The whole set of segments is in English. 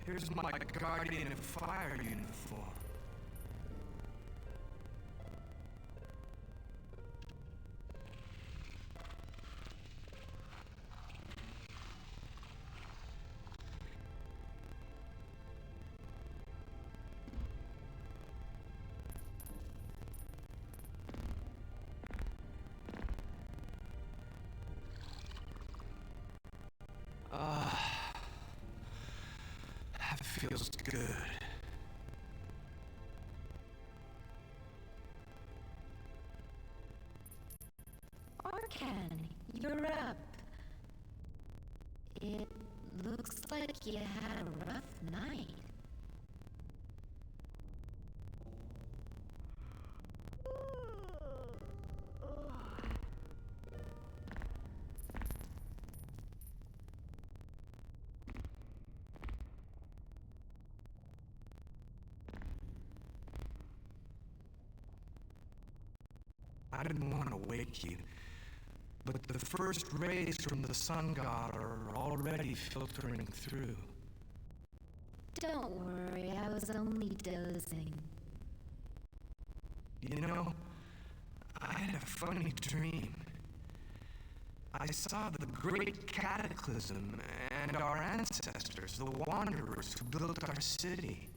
Here's my guardian of fire uniform. That feels good. Arkan, you're up. It looks like you had a rough night. I didn't want to wake you, but the first rays from the sun god are already filtering through. Don't worry, I was only dozing. You know, I had a funny dream. I saw the great cataclysm and our ancestors, the wanderers who built our city.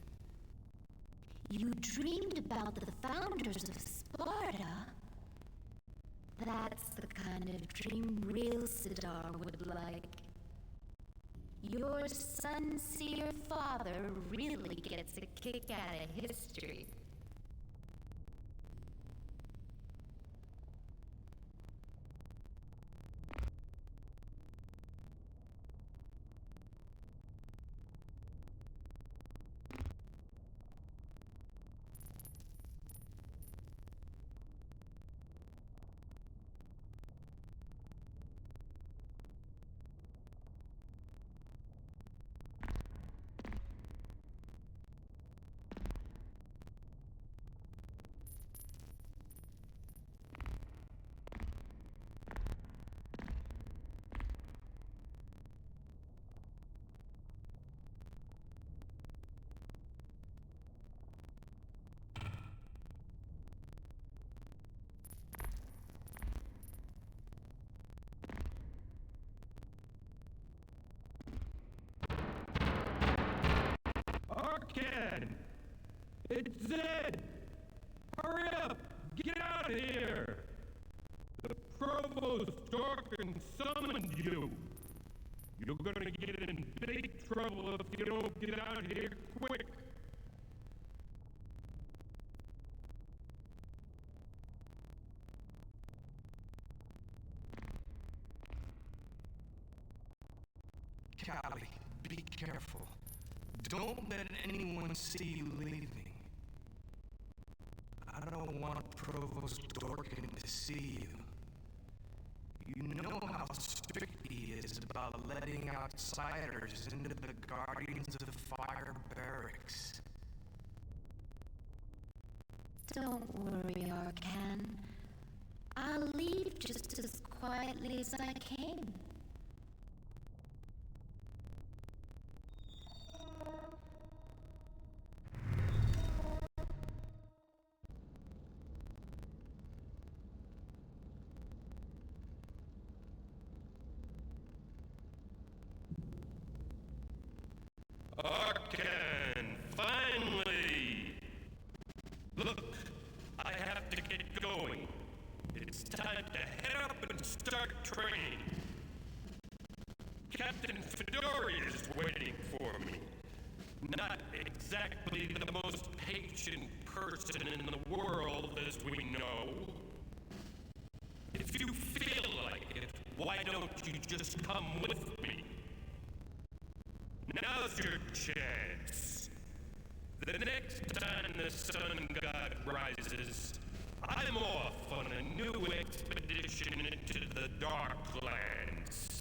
You dreamed about the founders of Sparta? That's the kind of dream real Sidar would like. Your sun-seer father really gets a kick out of history. Arkan! It's Zed! Hurry up! Get out of here! The Provost Dorkin summoned you! You're gonna get in big trouble if you don't get out of here quick! Callie, be careful. Don't let anyone see you leaving. I don't want Provost Dorkin to see you. You know how strict he is about letting outsiders into the Guardians of Fire barracks. Don't worry, Arkan. I'll leave just as quietly as I came. Arkan! Finally! Look, I have to get going. It's time to head up and start training. Captain Fedori is waiting for me. Not exactly the most patient person in the world, as we know. If you feel like it, why don't you just come with me? Now's your chance. The next time the sun god rises, I'm off on a new expedition into the Darklands.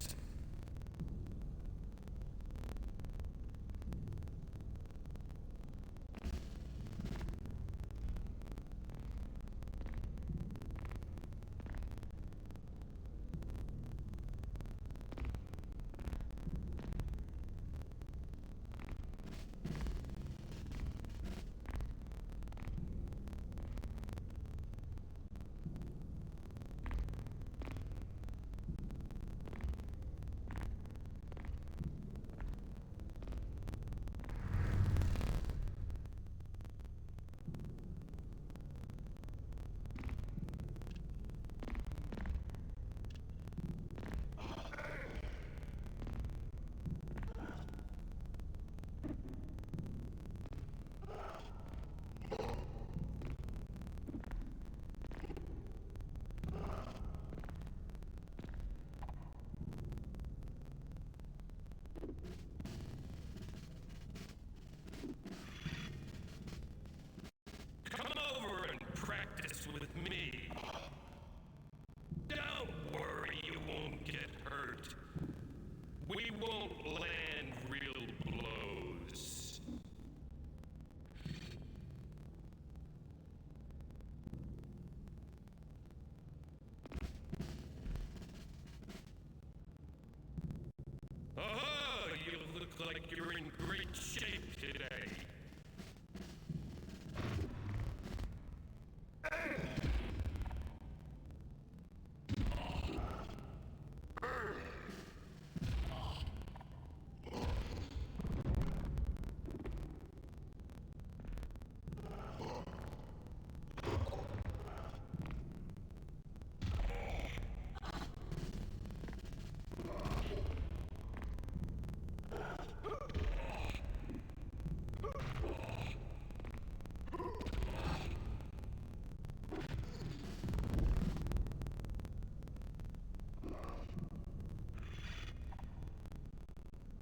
you're in great shape today.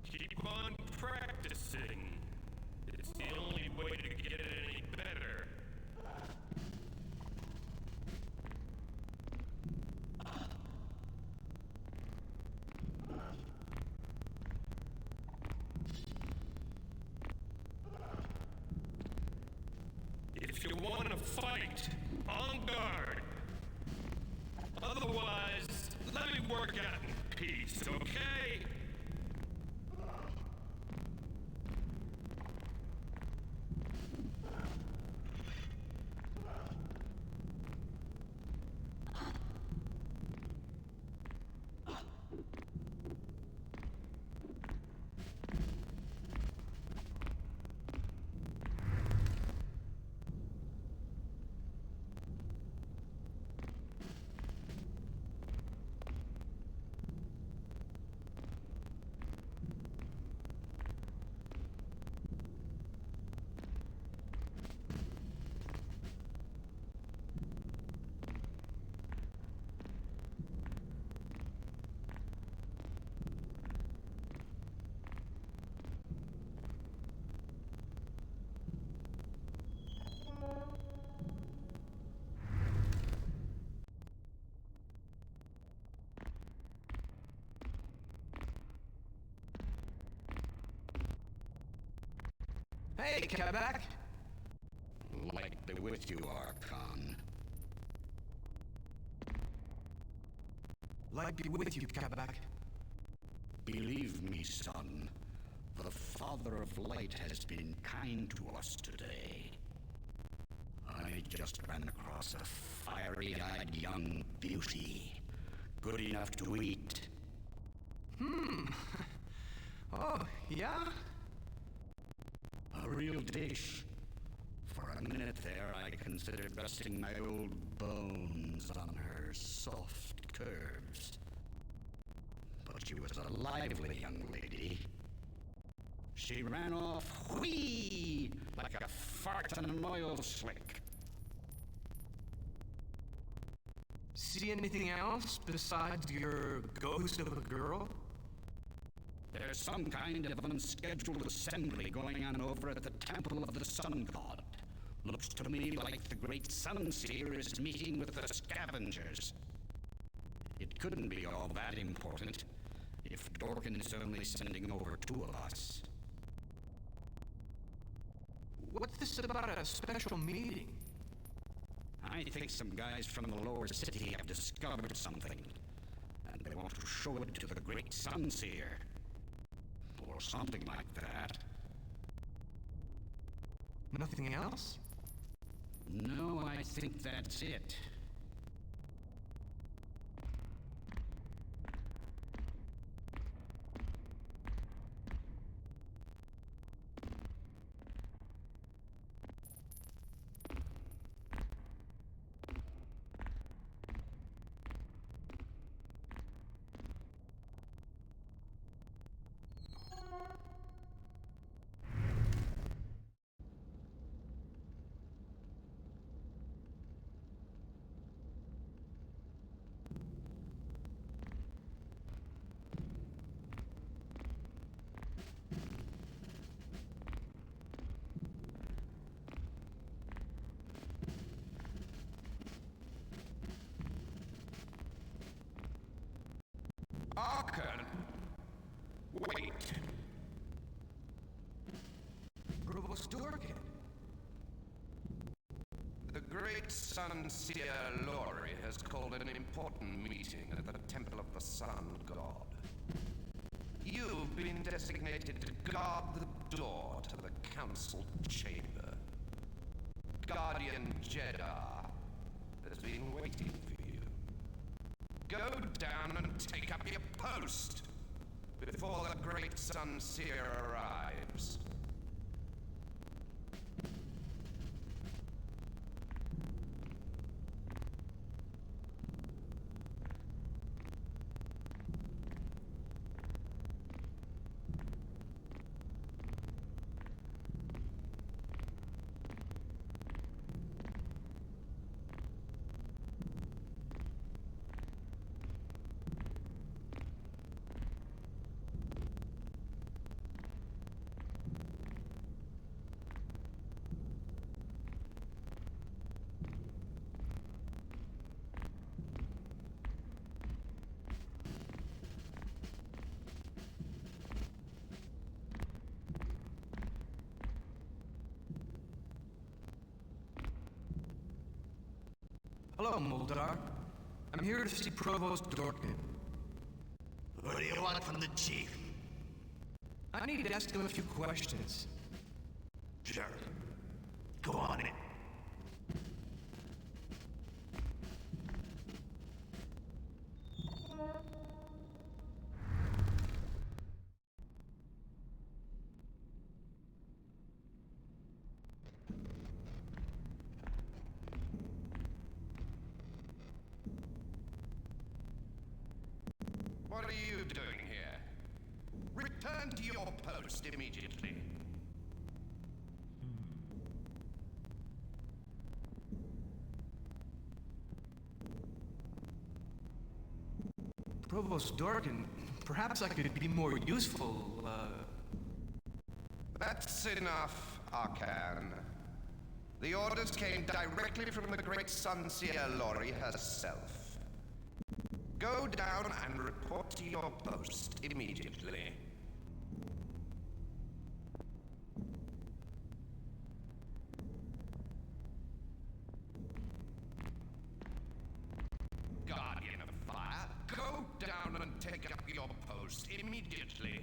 Keep on practicing. It's the only way to get it any better. If you want to fight, on guard. Otherwise, let me work out in peace, okay? Hey, Quebec! Light be with you, Archon. Light be with you, Quebec. Believe me, son, the Father of Light has been kind to us today. I just ran across a fiery-eyed young beauty, good enough to eat. Oh, yeah? A real dish. For a minute there, I considered resting my old bones on her soft curves. But she was a lively young lady. She ran off, whee, like a fart on an oil slick. See anything else besides your ghost of a girl? There's some kind of unscheduled assembly going on over at the Temple of the Sun God. Looks to me like the great Sun Seer is meeting with the scavengers. It couldn't be all that important if Dorkin is only sending over 2 of us. What's this about a special meeting? I think some guys from the lower city have discovered something, and they want to show it to the great Sun Seer. Or something like that. Nothing else? No, I think that's it. Archon! Wait! Provost Dorkin! The great Sun Seer Lori has called an important meeting at the Temple of the Sun God. You've been designated to guard the door to the council chamber. Guardian Jeddah has been waiting for you. Go down and take up your post before the great Sun Seer arrives. Hello, Muldar. I'm here to see Provost Dorkin. What do you want from the chief? I need to ask him a few questions. Sure. Go on in. What are you doing here? Return to your post immediately. Provost Dorkin, perhaps I could be more useful, That's enough, Arcan. The orders came directly from the great Sun Seer Lori herself. Go down and report to your post immediately. Guardian of Fire, go down and take up your post immediately.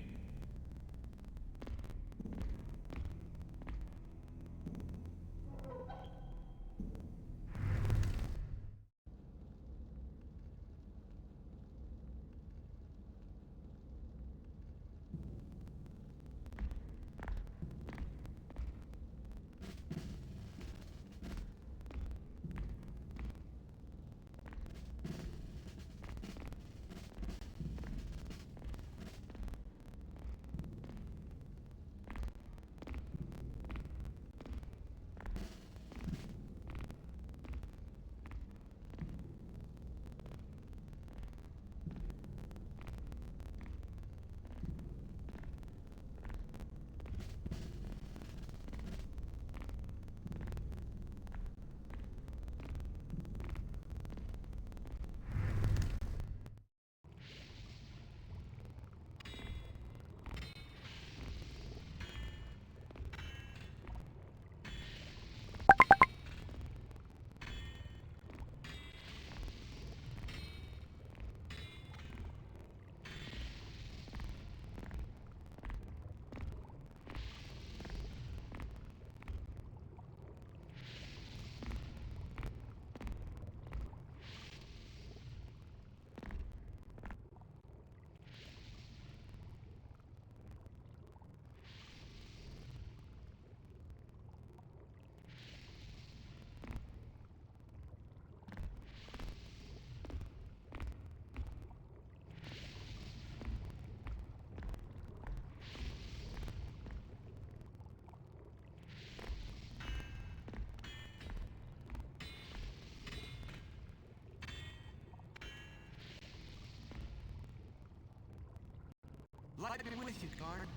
Light be with you, Guard.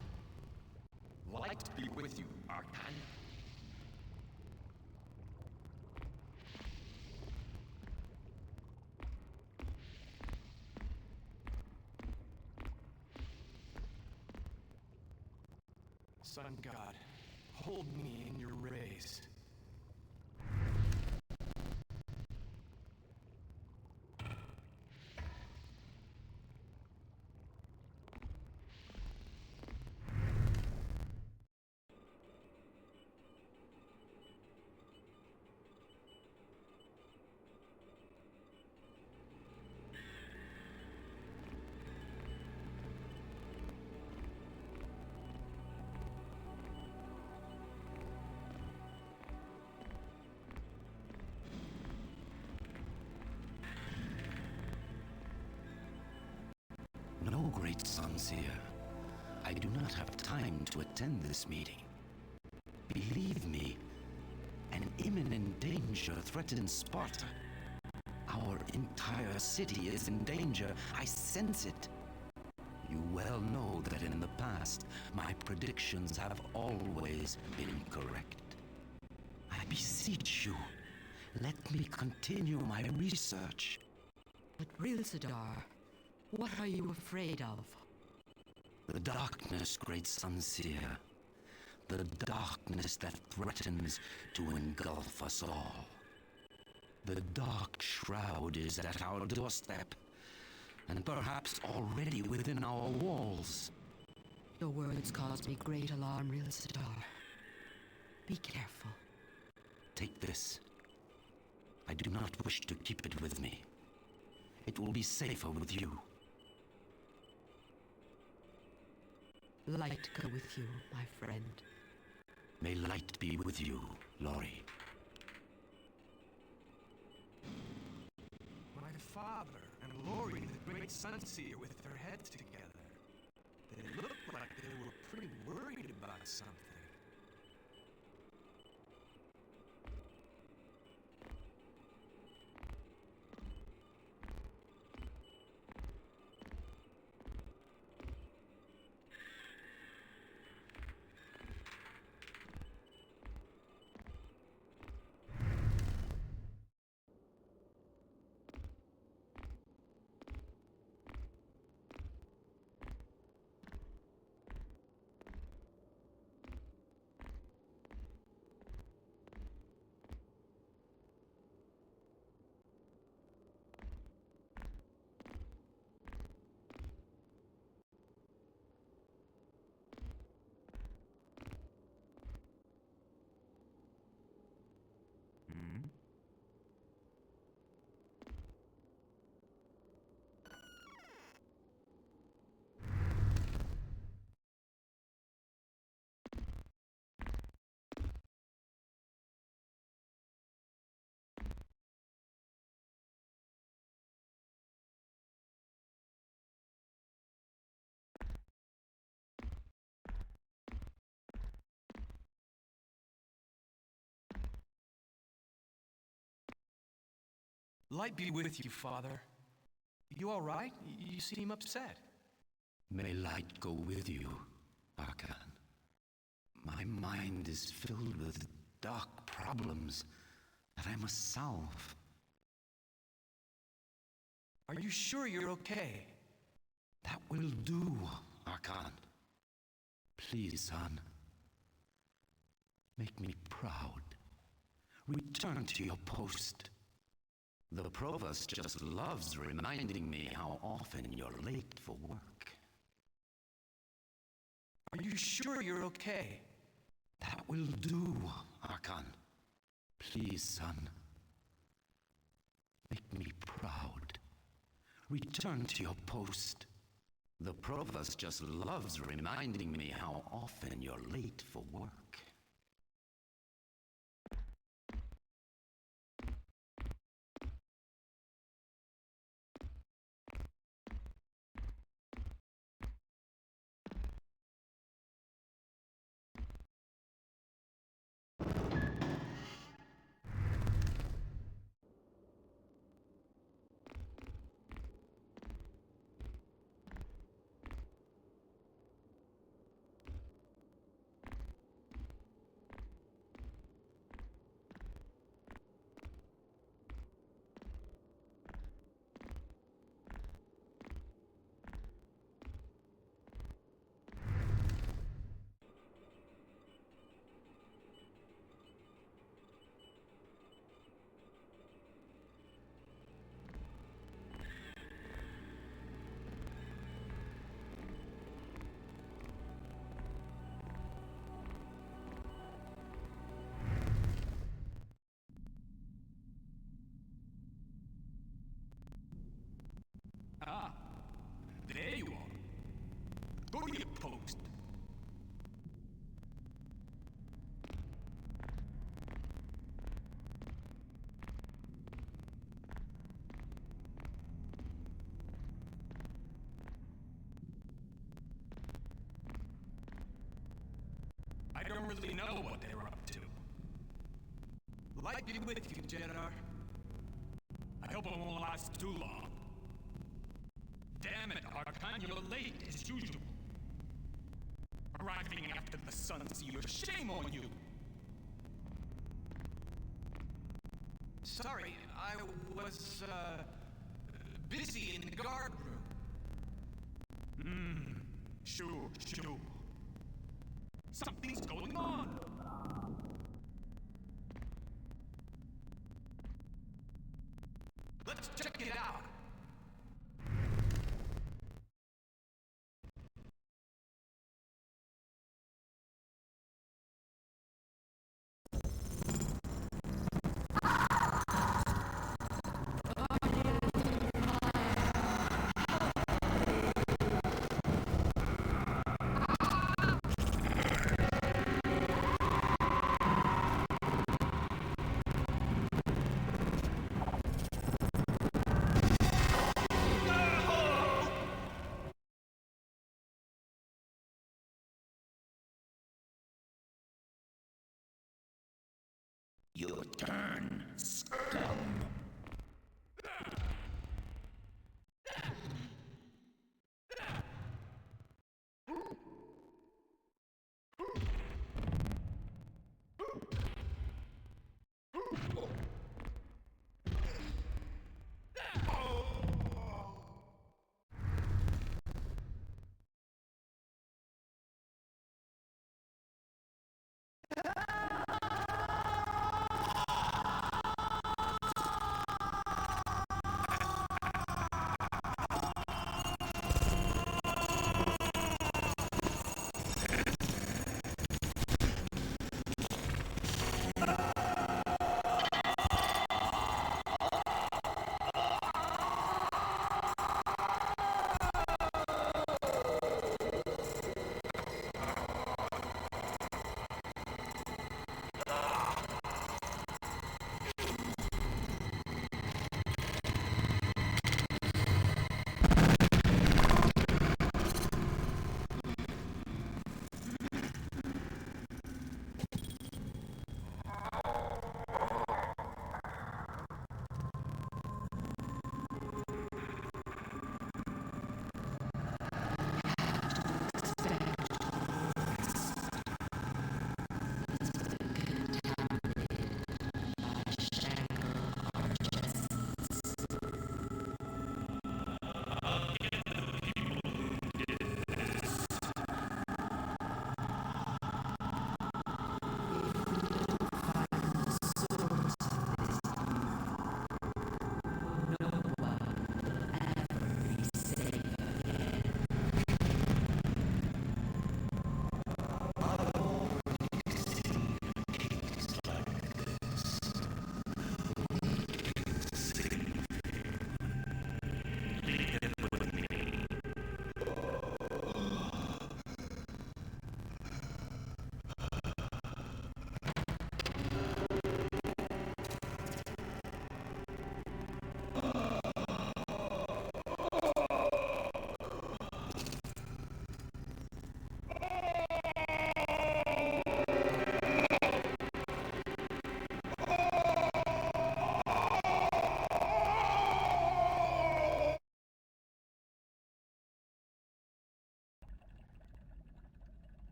Light be with you, Arcan. Sun God, hold me in your rays. Sunseer. I do not have time to attend this meeting. Believe me, an imminent danger threatens Sparta. Our entire city is in danger. I sense it. You well know that in the past, my predictions have always been correct. I beseech you, let me continue my research. But Rilsadar, what are you afraid of? The darkness, great Sunseer. The darkness that threatens to engulf us all. The dark shroud is at our doorstep, and perhaps already within our walls. Your words cause me great alarm, Rilsadar. Be careful. Take this. I do not wish to keep it with me. It will be safer with you. Light go with you, my friend. May light be with you, Lori. My father and Lori, the great Sunseer, with their heads together. They looked like they were pretty worried about something. Light be with you, Father. You all right? You seem upset. May light go with you, Arkan. My mind is filled with dark problems that I must solve. Are you sure you're okay? That will do, Arkan. Please, son. Make me proud. Return to your post. The Provost just loves reminding me how often you're late for work. Are you sure you're okay? That will do, Arkan. Please, son. Make me proud. Return to your post. The Provost just loves reminding me how often you're late for work. Ah, there you are. Go to your post. I don't really know what they're up to. Light be with you, Jedar. I hope it won't last too long. Damn it, Archon, you're late as usual. Arriving after the Sunseer, shame on you! Sorry, I was, busy in the guard room. Sure. Something's going on! Let's check it out! Your turn, scum.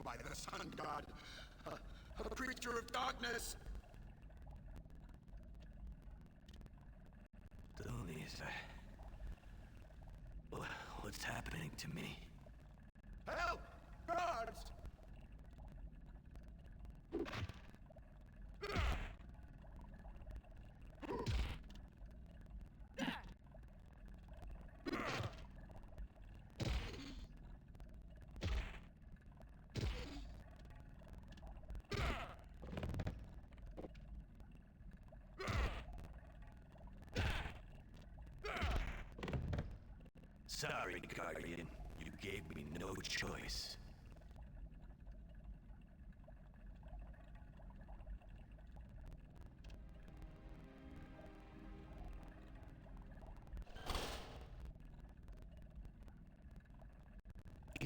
By the sun god, a creature of darkness! Lisa, what's happening to me? Help! Guards! Sorry, Guardian. You gave me no choice.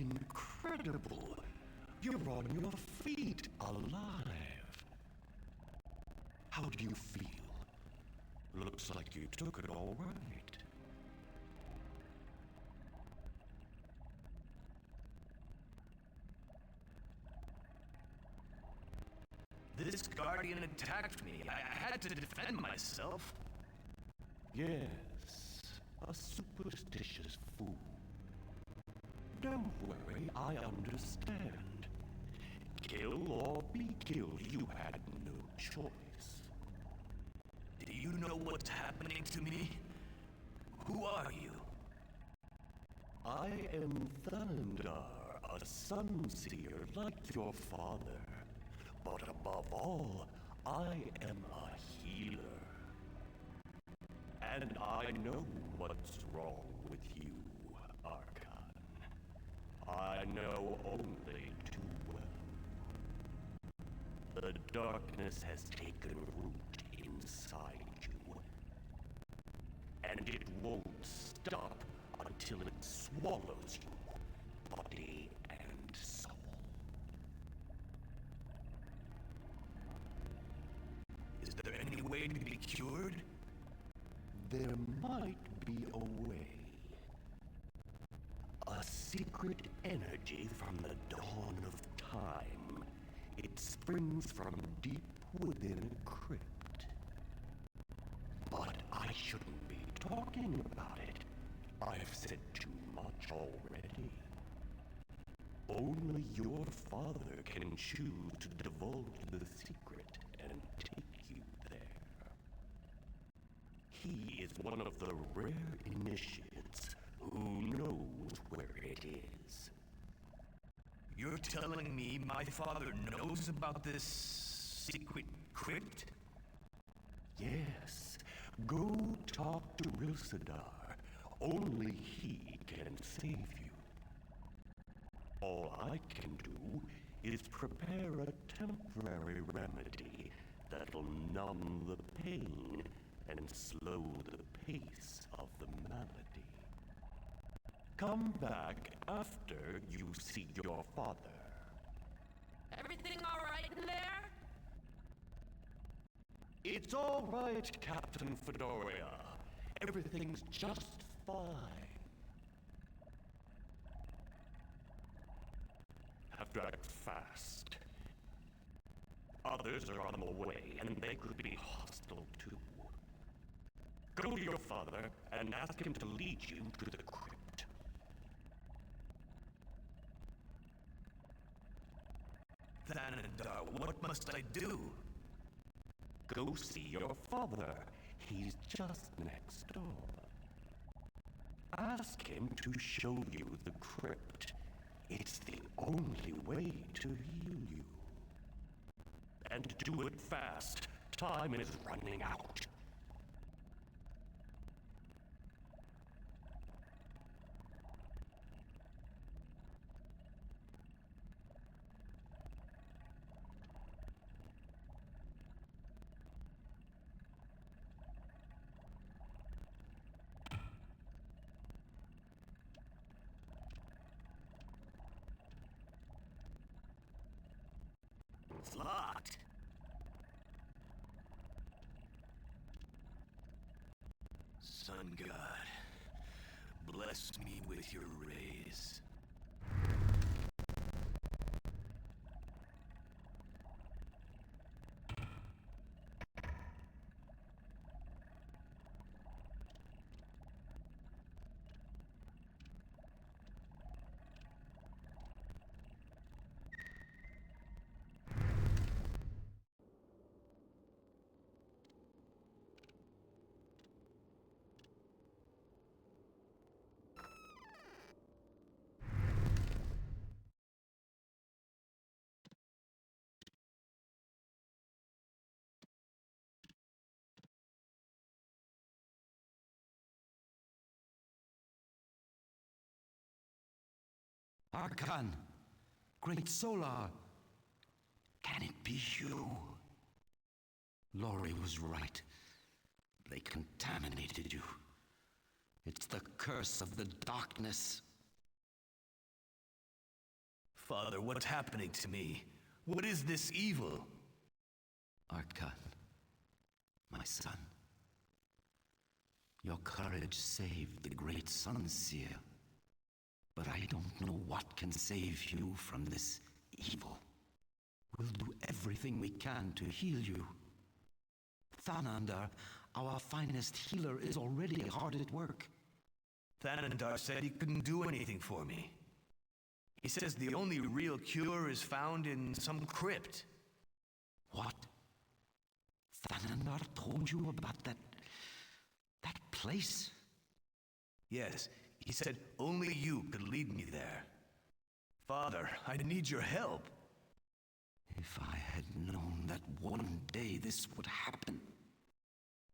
incredible. You're on your feet, alive. How do you feel? Looks like you took it all right. This guardian attacked me. I had to defend myself. Yes, a superstitious fool. Don't worry, I understand. Kill or be killed, you had no choice. Do you know what's happening to me? Who are you? I am Thunder, a sun-seer like your father. But above all, I am a healer. And I know what's wrong with you, Archon. I know only too well. The darkness has taken root inside you. And it won't stop until it swallows you, body and soul. Is there any way to be cured? There might be a way. A secret energy from the dawn of time. It springs from deep within a crypt. But I shouldn't be talking about it. I've said too much already. Only your father can choose to divulge the secret and take you there. He is one of the rare initiates who knows where it is. You're telling me my father knows about this secret crypt? Yes, go talk to Rilsadar. Only he can save you. All I can do is prepare a temporary remedy that'll numb the pain and slow the pace of the malady. Come back after you see your father. Everything all right in there? It's all right, Captain Fedoria. Everything's just fine. Have to act fast. Others are on the way, and they could be hostile too. Go to your father and ask him to lead you to the crypt. Thanadar, what must I do? Go see your father. He's just next door. Ask him to show you the crypt. It's the only way to heal you. And do it fast. Time is running out. It's locked. Sun God, bless me with your rays. Archon! Great Solar! Can it be you? Lori was right. They contaminated you. It's the curse of the darkness. Father, what's happening to me? What is this evil? Arkan, my son, your courage saved the great Sun Seer. But I don't know what can save you from this evil. We'll do everything we can to heal you. Thanandar, our finest healer, is already hard at work. Thanandar said he couldn't do anything for me. He says the only real cure is found in some crypt. What? Thanandar told you about that place? Yes, he said only you could lead me there. Father, I need your help. If I had known that one day this would happen.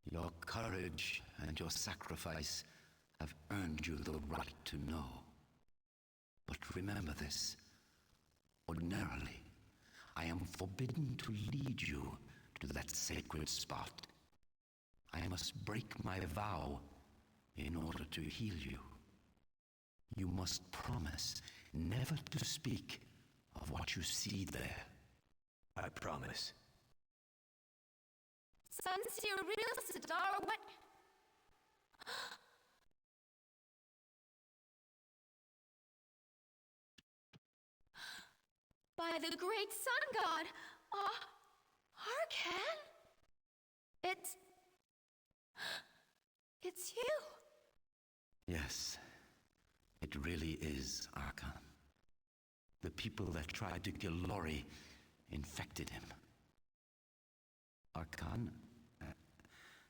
Your courage and your sacrifice have earned you the right to know. But remember this. Ordinarily, I am forbidden to lead you to that sacred spot. I must break my vow in order to heal you. You must promise never to speak of what you see there. I promise. Sunseer real Sidar, what? By the great sun god, Arkan? It's you. Yes, it really is Arkan. The people that tried to kill Lori infected him. Arkan,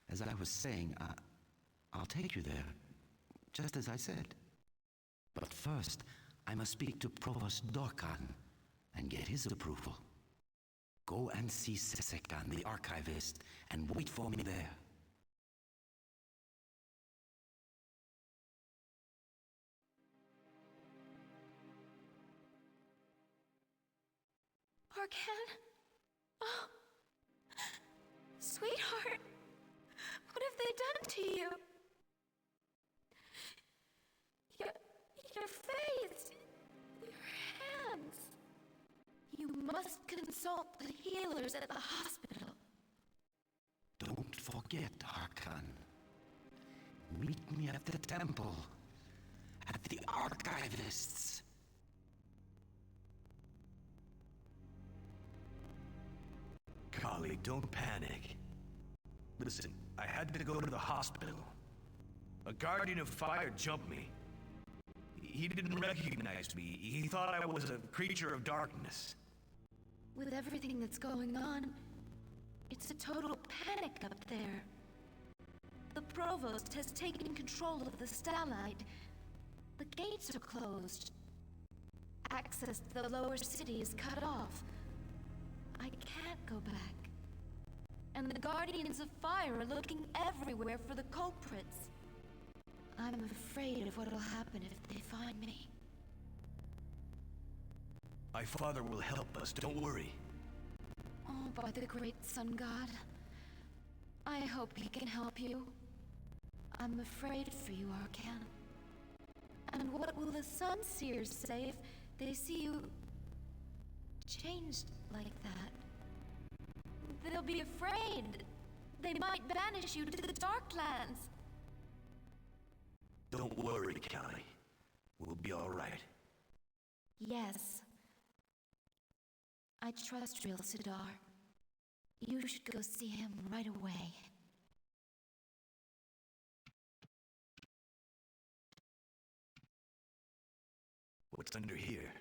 as I was saying, I'll take you there, just as I said. But first, I must speak to Provost Dorkan and get his approval. Go and see Sesekan, the archivist, and wait for me there. Arkan? Oh, sweetheart, what have they done to you? Your face, your hands. You must consult the healers at the hospital. Don't forget, Arkan. Meet me at the temple, at the archivists. Kali, don't panic. Listen, I had to go to the hospital. A guardian of fire jumped me. He didn't recognize me. He thought I was a creature of darkness. With everything that's going on, it's a total panic up there. The Provost has taken control of the Starlight. The gates are closed. Access to the lower city is cut off. I can't go back. And the Guardians of Fire are looking everywhere for the culprits. I'm afraid of what'll happen if they find me. My father will help us, don't worry. Oh, by the great sun god. I hope he can help you. I'm afraid for you, Arkan. And what will the Sun Seers say if they see you changed like that? They'll be afraid. They might banish you to the Darklands. Don't worry, Kali. We'll be all right. Yes. I trust Real Sidar. You should go see him right away. What's under here?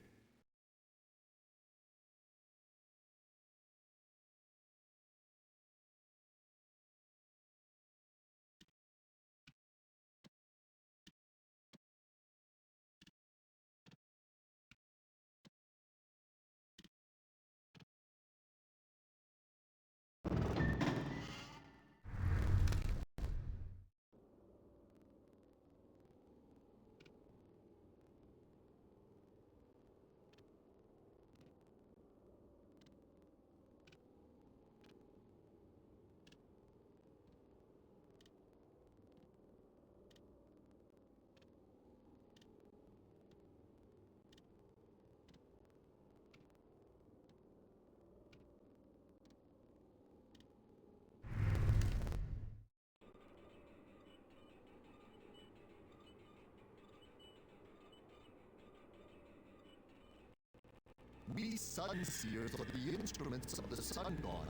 We sun seers are the instruments of the sun god.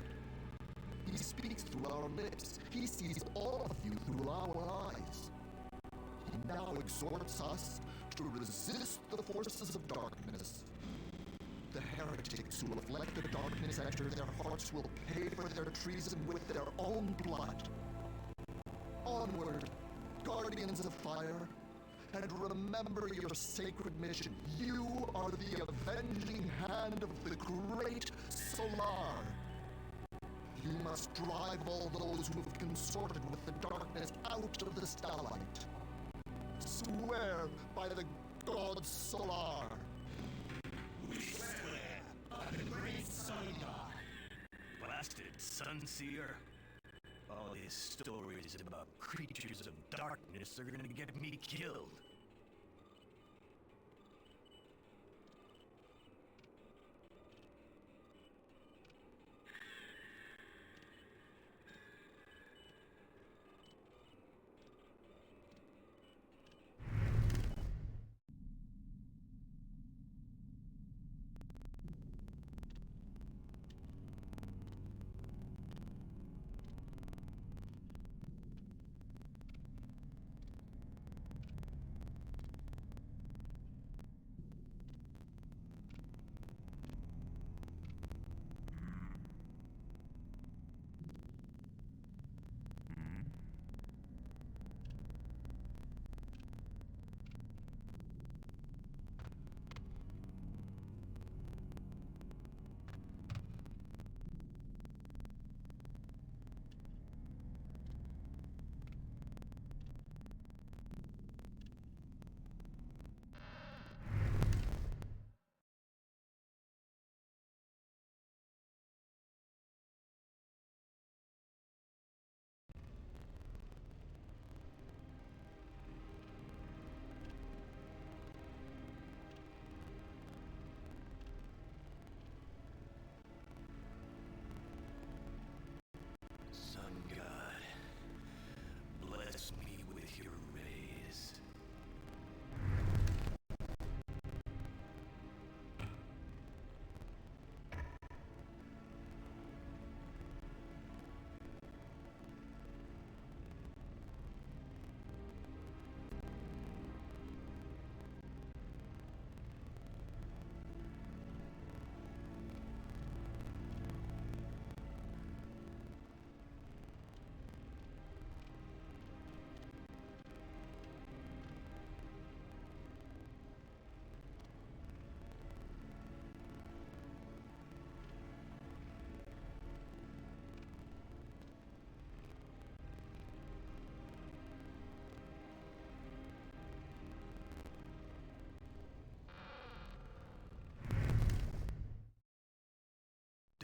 He speaks through our lips. He sees all of you through our eyes. He now exhorts us to resist the forces of darkness. The heretics who have let the darkness enter their hearts will pay for their treason with their own blood. Onward, guardians of fire, and remember your sacred mission. You are the avenging hand of the great Solar. You must drive all those who have consorted with the darkness out of the starlight. Swear by the god Solar. We swear by the great sun god. Blasted Sunseer. All these stories about creatures of darkness are gonna get me killed.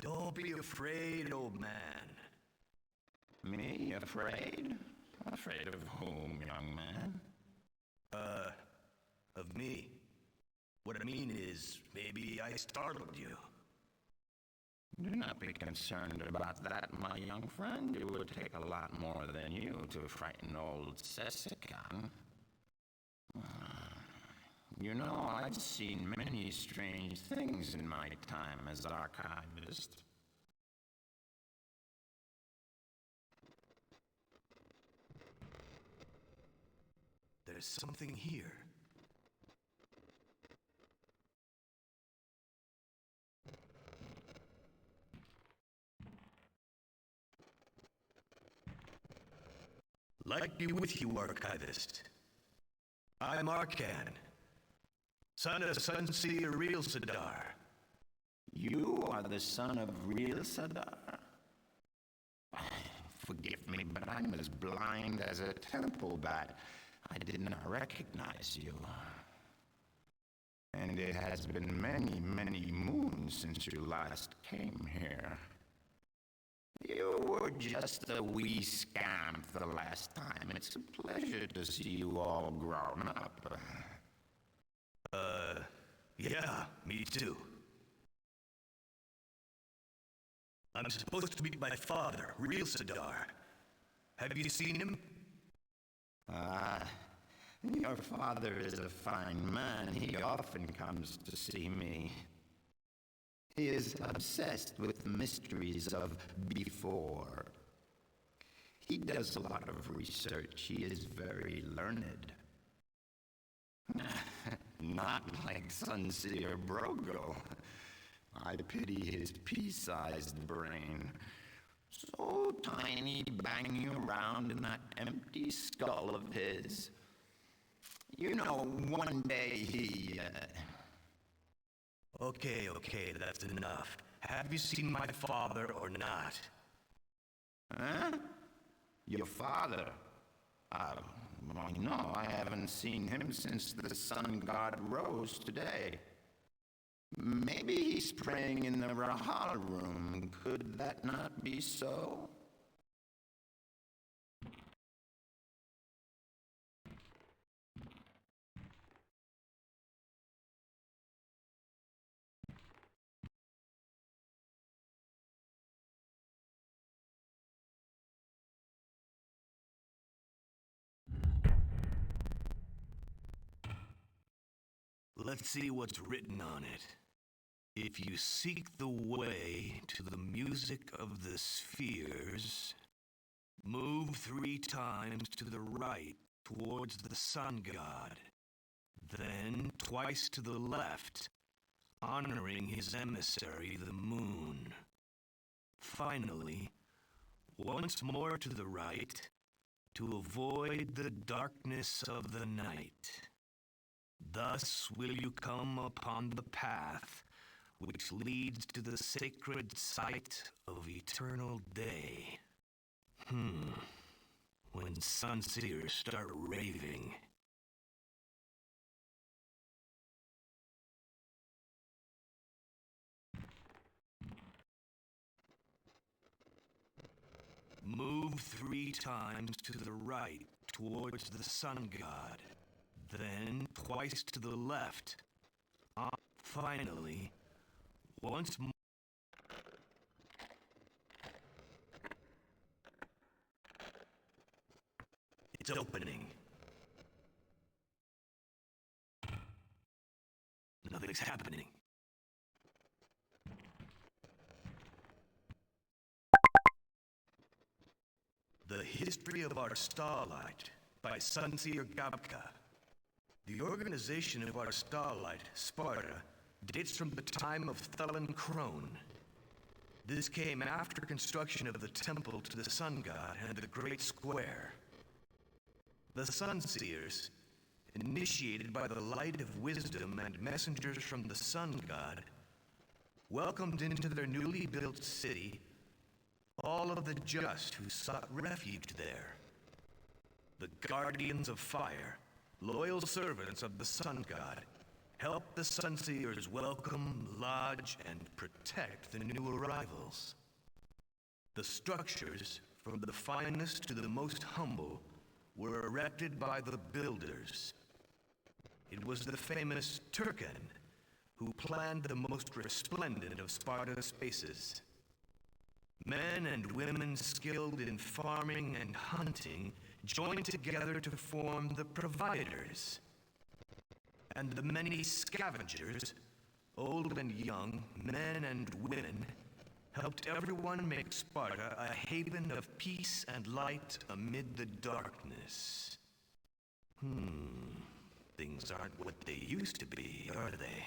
Don't be afraid, old man. Me afraid? Afraid of whom, young man? Of me. What I mean is, maybe I startled you. Do not be concerned about that, my young friend. It would take a lot more than you to frighten old Sessican. You know, I've seen many strange things in my time as archivist. There's something here. Like be with you, Archivist. I'm Arcan, son of Sunseer Real Sadar. You are the son of Real Sadar? Forgive me, but I'm as blind as a temple bat. I did not recognize you. And it has been many, many moons since you last came here. You were just a wee scamp the last time. It's a pleasure to see you all grown up. Yeah, me too. I'm supposed to meet my father, Real Sadar. Have you seen him? Your father is a fine man. He often comes to see me. He is obsessed with the mysteries of before. He does a lot of research. He is very learned. Not like Sunseer Brogo. I pity his pea-sized brain. So tiny, banging around in that empty skull of his. You know, one day he, Okay, that's enough. Have you seen my father or not? Huh? Your father? Well, no, I haven't seen him since the sun god rose today. Maybe he's praying in the Rahal room. Could that not be so? Let's see what's written on it. If you seek the way to the music of the spheres, move 3 times to the right towards the sun god, then twice to the left, honoring his emissary, the moon. Finally, once more to the right, to avoid the darkness of the night. Thus will you come upon the path which leads to the sacred site of eternal day. When Sunseers start raving. Move 3 times to the right towards the sun god, then twice to the left. Finally, once more. It's opening. Nothing's happening. The History of Our Starlight by Sunseer Gabka. The organization of our starlight, Sparta, dates from the time of Thelen Crone. This came after construction of the temple to the sun god and the great square. The Sunseers, initiated by the light of wisdom and messengers from the sun god, welcomed into their newly built city all of the just who sought refuge there. The guardians of fire, loyal servants of the sun god, help the Sunseers welcome, lodge, and protect the new arrivals. The structures, from the finest to the most humble, were erected by the builders. It was the famous Turkan who planned the most resplendent of Sparta's spaces. Men and women skilled in farming and hunting joined together to form the providers. And the many scavengers, old and young, men and women, helped everyone make Sparta a haven of peace and light amid the darkness. Things aren't what they used to be, are they?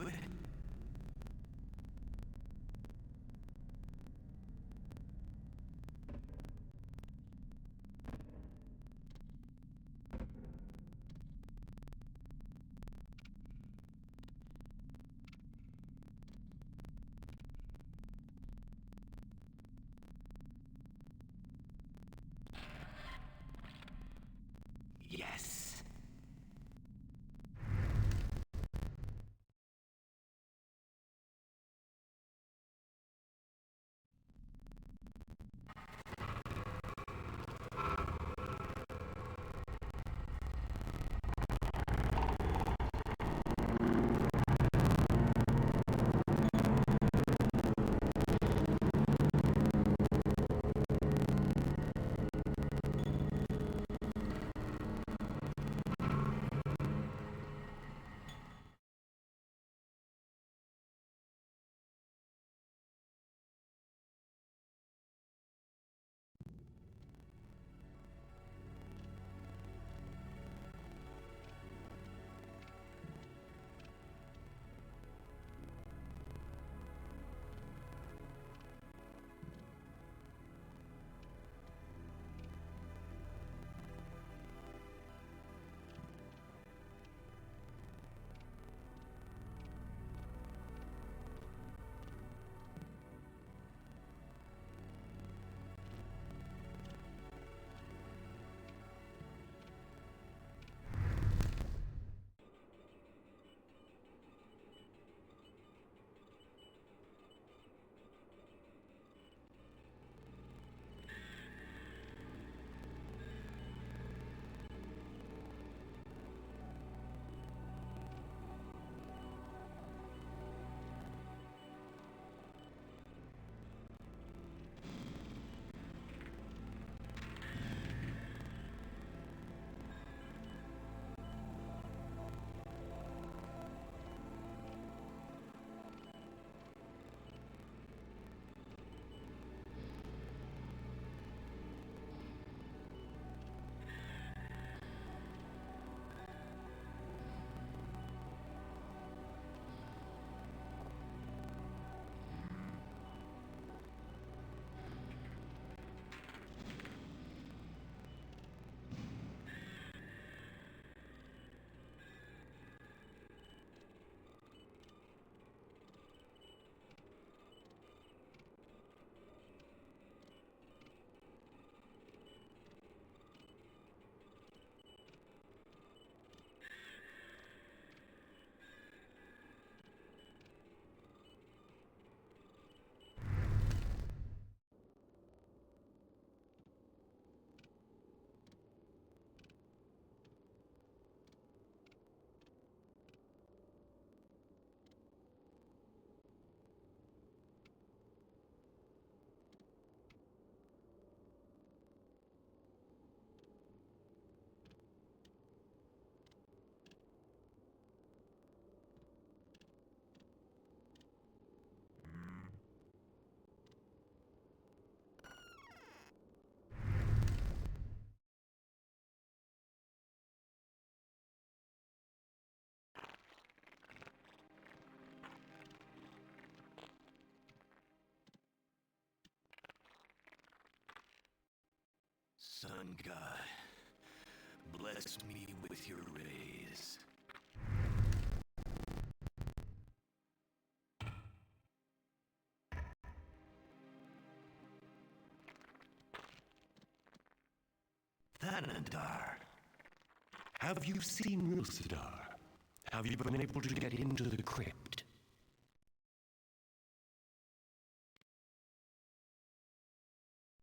it? Yes. Sun God, bless me with your rays. Thanadar, Have you seen Rilsadar? Have you been able to get into the crypt?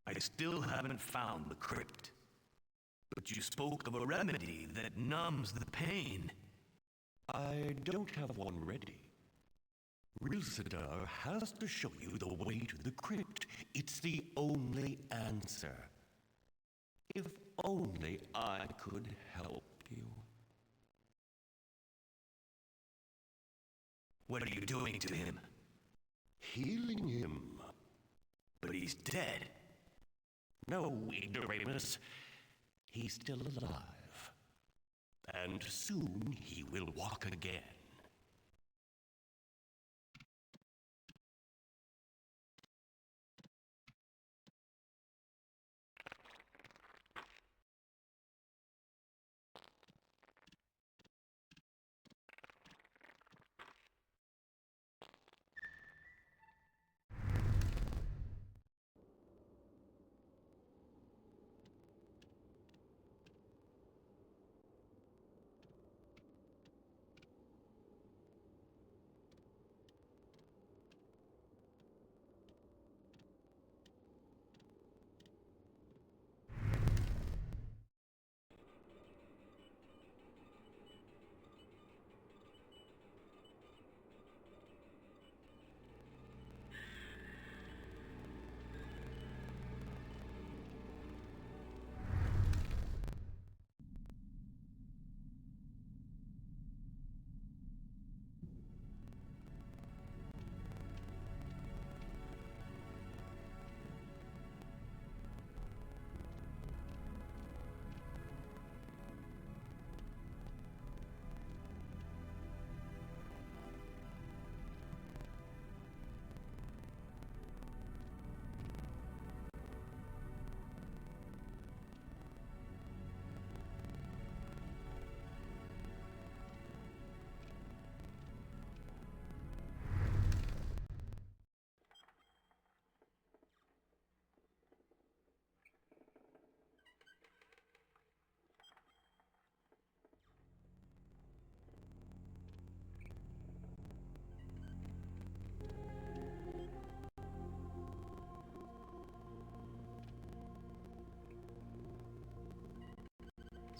I still haven't found the crypt. But you spoke of a remedy that numbs the pain. I don't have one ready. Rilsadar has to show you the way to the crypt. It's the only answer. If only I could help you. What are you doing to him? Healing him. But he's dead. No, Ignoramus. He's still alive. And soon he will walk again.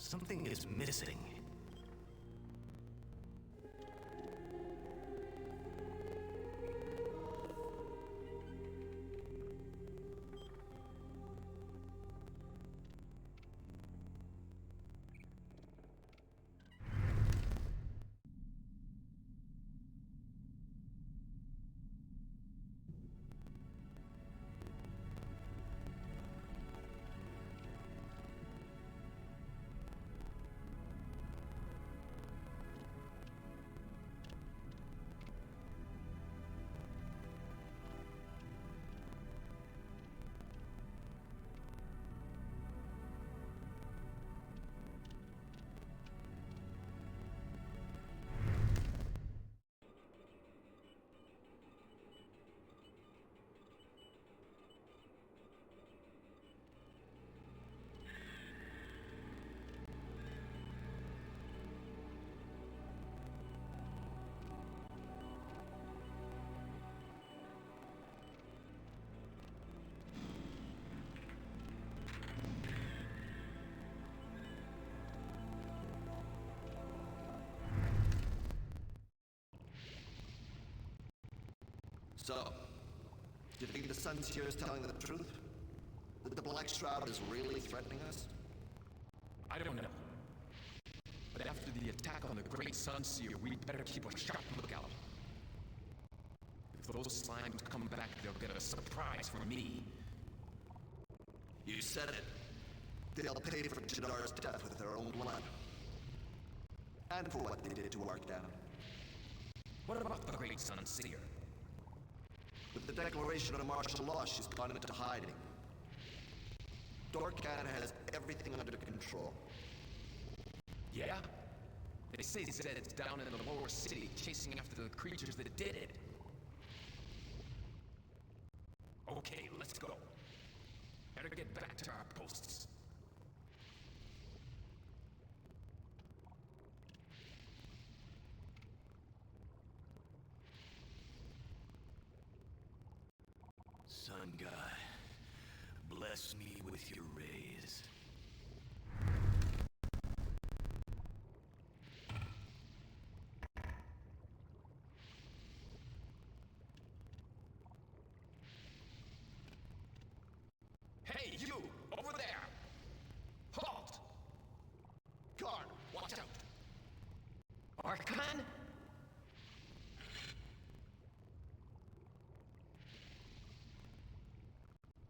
Something is missing. So, do you think the sun seer is telling the truth? That the Black Shroud is really threatening us? I don't know. But after the attack on the Great Sun Seer, we'd better keep a sharp lookout. If those slimes come back, they'll get a surprise from me. You said it. They'll pay for Jadar's death with their own blood. And for what they did to Arcana. What about the Great Sun Seer? With the declaration of martial law, she's gone into hiding. Dorkan has everything under control. Yeah? They say Zed's down in the lower city chasing after the creatures that did it. Okay, let's go. Better get back to our posts. Sun God, bless me with your rays. Hey, you! Over there! Halt! Guard, Watch out! Archon?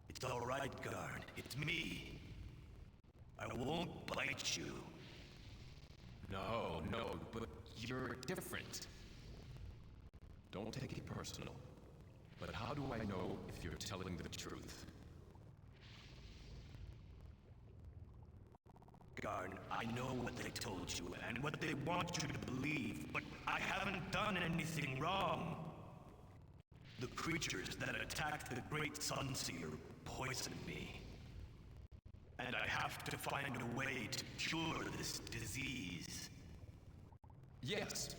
It's all right, guard. It's me. I won't bite you. No, but you're different. Don't take it personal. But how do I know if you're telling the truth? Guard, I know what they told you and what they want you to believe, but I haven't done anything wrong. The creatures that attacked the Great Sun Seer poisoned me. And I have to find a way to cure this disease. Yes,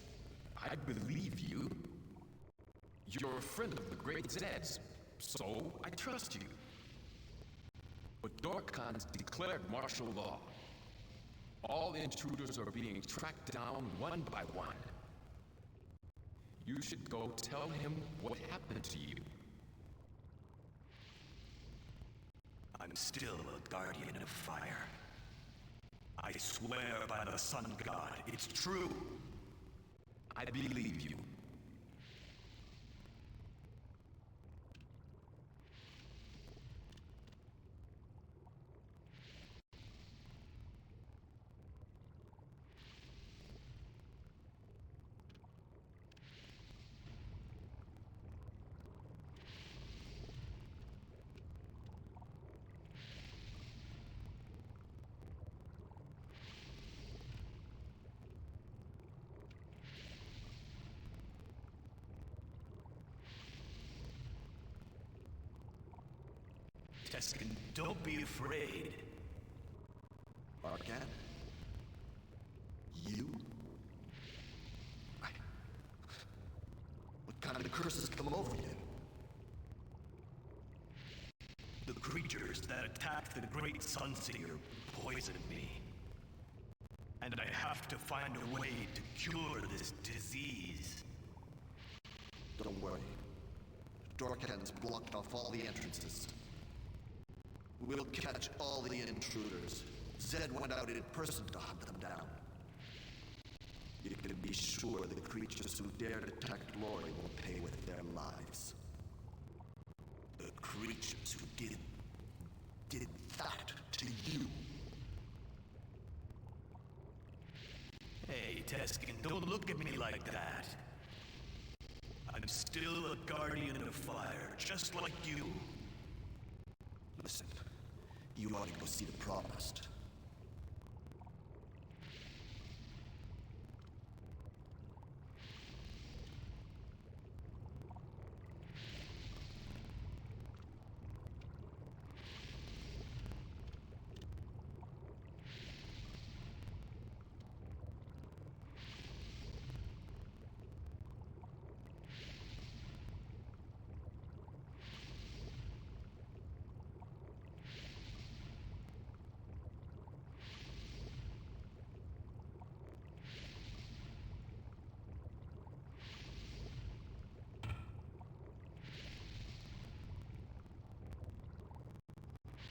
I believe you. You're a friend of the Great Zeds, so I trust you. But Dorkan's declared martial law. All intruders are being tracked down one by one. You should go tell him what happened to you. I'm still a guardian of fire. I swear by the Sun God, it's true. I believe you. Teskin, don't be afraid. Arcan? You? What kind of curses come over you? The creatures that attacked the Great Sun Seer poisoned me. And I have to find a way to cure this disease. Don't worry. Dorkhan's blocked off all the entrances. We'll catch all the intruders. Zed went out in person to hunt them down. You can be sure the creatures who dare attack Glory will pay with their lives. The creatures who did that to you. Hey, Teskin, don't look at me like that. I'm still a guardian of fire, just like you. Listen, you ought to go see the Promised.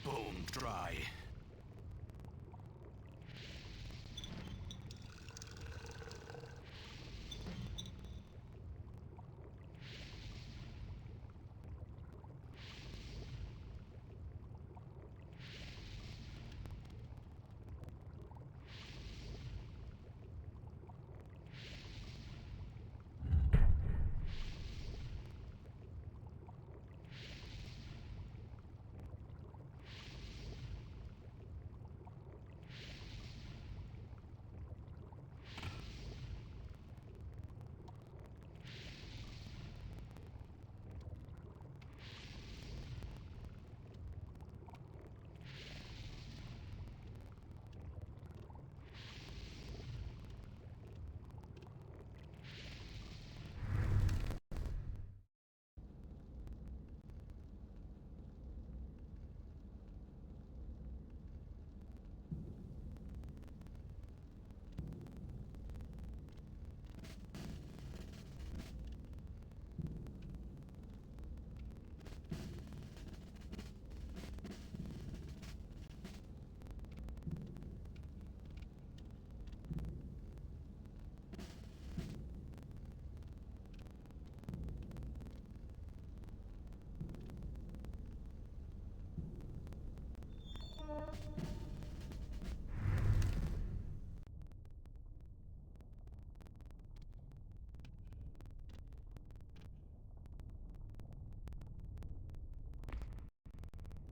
Bone dry.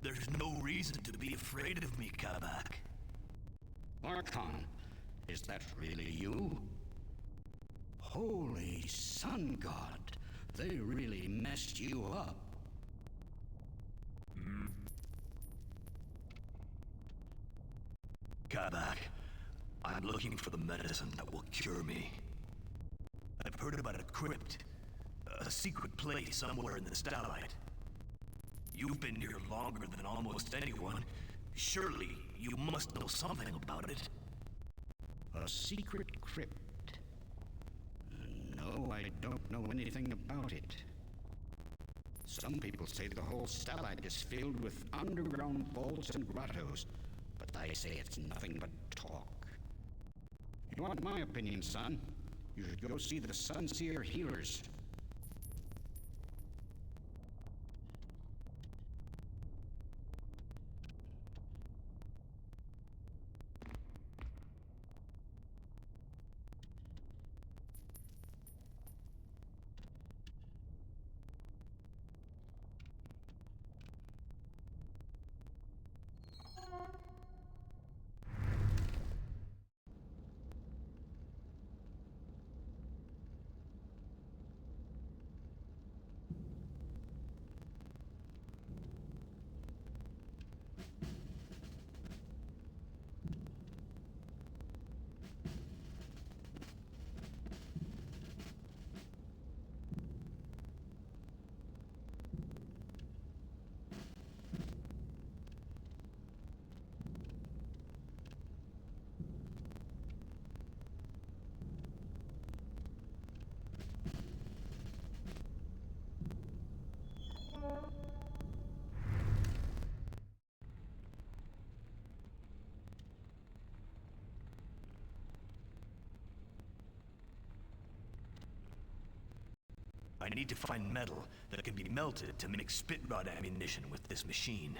There's no reason to be afraid of me, Kabak. Archon, is that really you? Holy sun god, they really messed you up. Kabak, I'm looking for the medicine that will cure me. I've heard about a crypt, a secret place somewhere in the Starlight. You've been here longer than almost anyone. Surely you must know something about it. A secret crypt? No, I don't know anything about it. Some people say the whole Starlight is filled with underground vaults and grottos, but I say it's nothing but talk. You want my opinion, son? You should go see the Sunseer healers. I need to find metal that can be melted to make spit rod ammunition with this machine.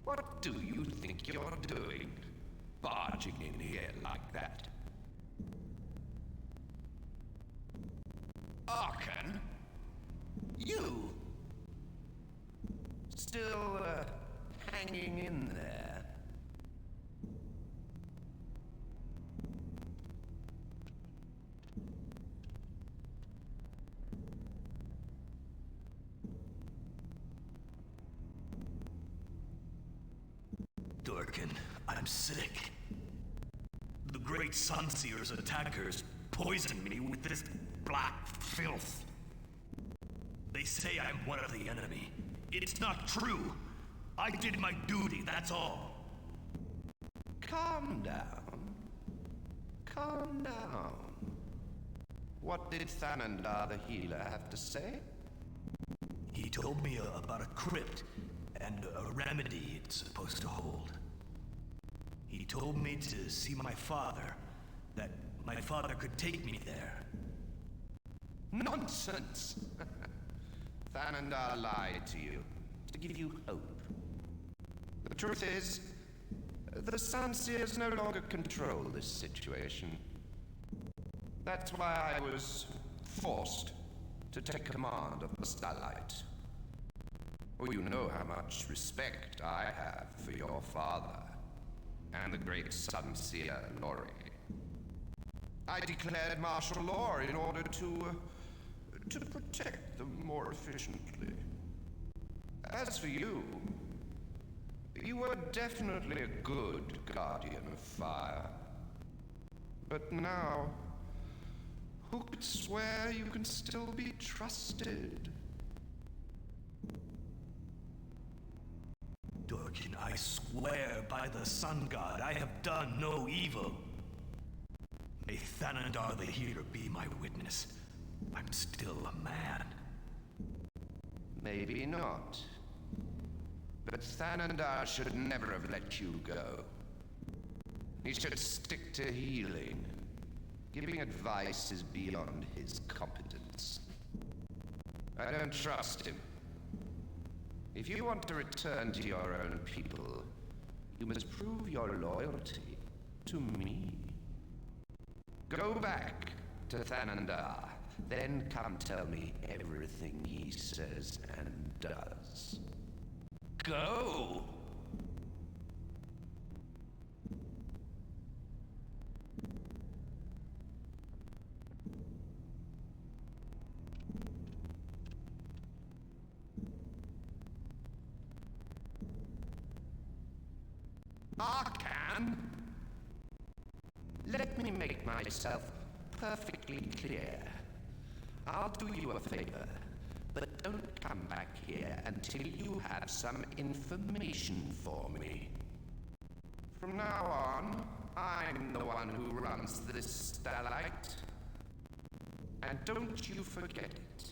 What do you think you're doing, barging in here like that? Arkan? You? Still, hanging in there? Dorkin, I'm sick. The great Sunseer's attackers poisoned me with this black filth. They say I'm one of the enemy. It's not true. I did my duty, that's all. Calm down. Calm down. What did Thanandar the healer have to say? He told me about a crypt and a remedy it's supposed to hold. He told me to see my father, that my father could take me there. Nonsense! Thanandar lied to you, to give you hope. The truth is, the Sunseers no longer control this situation. That's why I was forced to take command of the Starlight. Well, you know how much respect I have for your father and the great Sunseer Lori. I declared martial law in order to protect them more efficiently. As for you, you were definitely a good guardian of fire. But now, who could swear you can still be trusted? Dorkin, I swear by the Sun God, I have done no evil. May Thanandar the Healer be my witness. I'm still a man. Maybe not. But Thanandar should never have let you go. He should stick to healing. Giving advice is beyond his competence. I don't trust him. If you want to return to your own people, you must prove your loyalty to me. Go back to Thanandar, then come tell me everything he says and does. Go! I can. Let me make myself perfectly clear. I'll do you a favor, but don't come back here until you have some information for me. From now on, I'm the one who runs this starlight. And don't you forget it,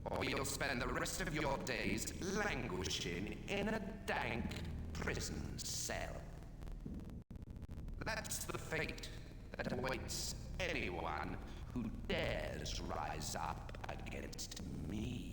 or you'll spend the rest of your days languishing in a dank prison cell. That's the fate that awaits anyone who dares rise up against me.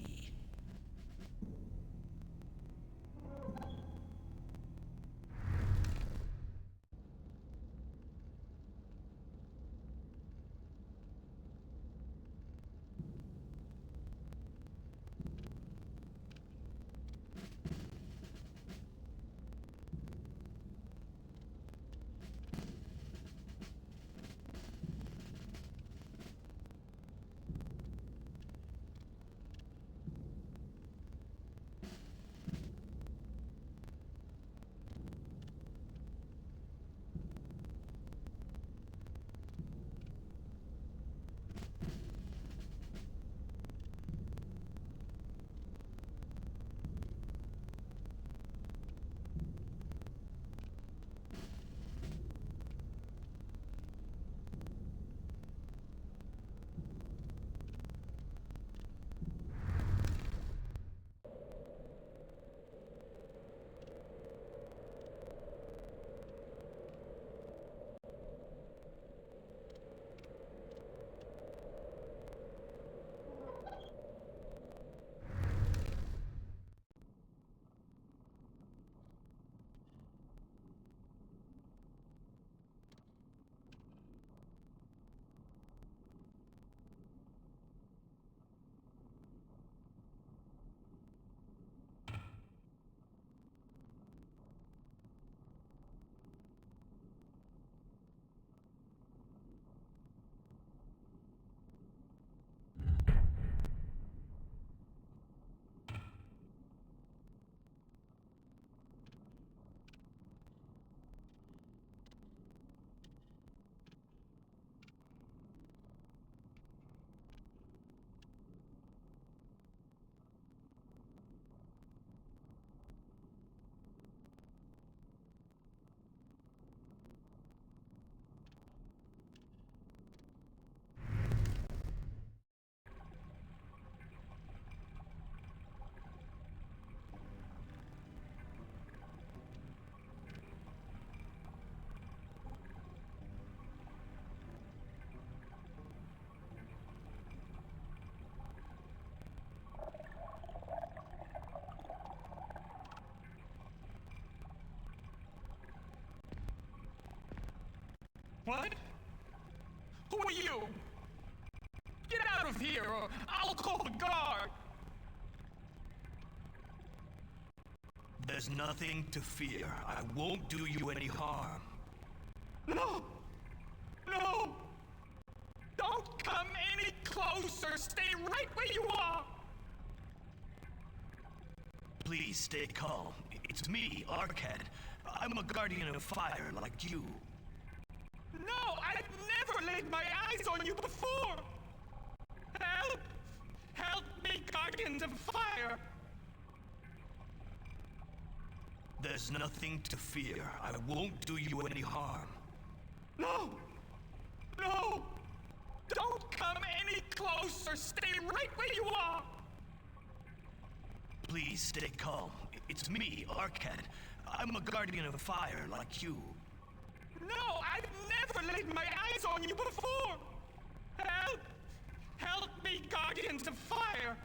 What? Who are you? Get out of here or I'll call the guard! There's nothing to fear. I won't do you any harm. No! No! Don't come any closer! Stay right where you are! Please stay calm. It's me, Arcad. I'm a guardian of fire like you. No! I've never laid my eyes on you before! Help! Help me, guardians of fire! There's nothing to fear. I won't do you any harm. No! No! Don't come any closer! Stay right where you are! Please stay calm. It's me, Arcad. I'm a guardian of fire like you. No! I've never laid my eyes on you before! Help! Help me, guardians of fire!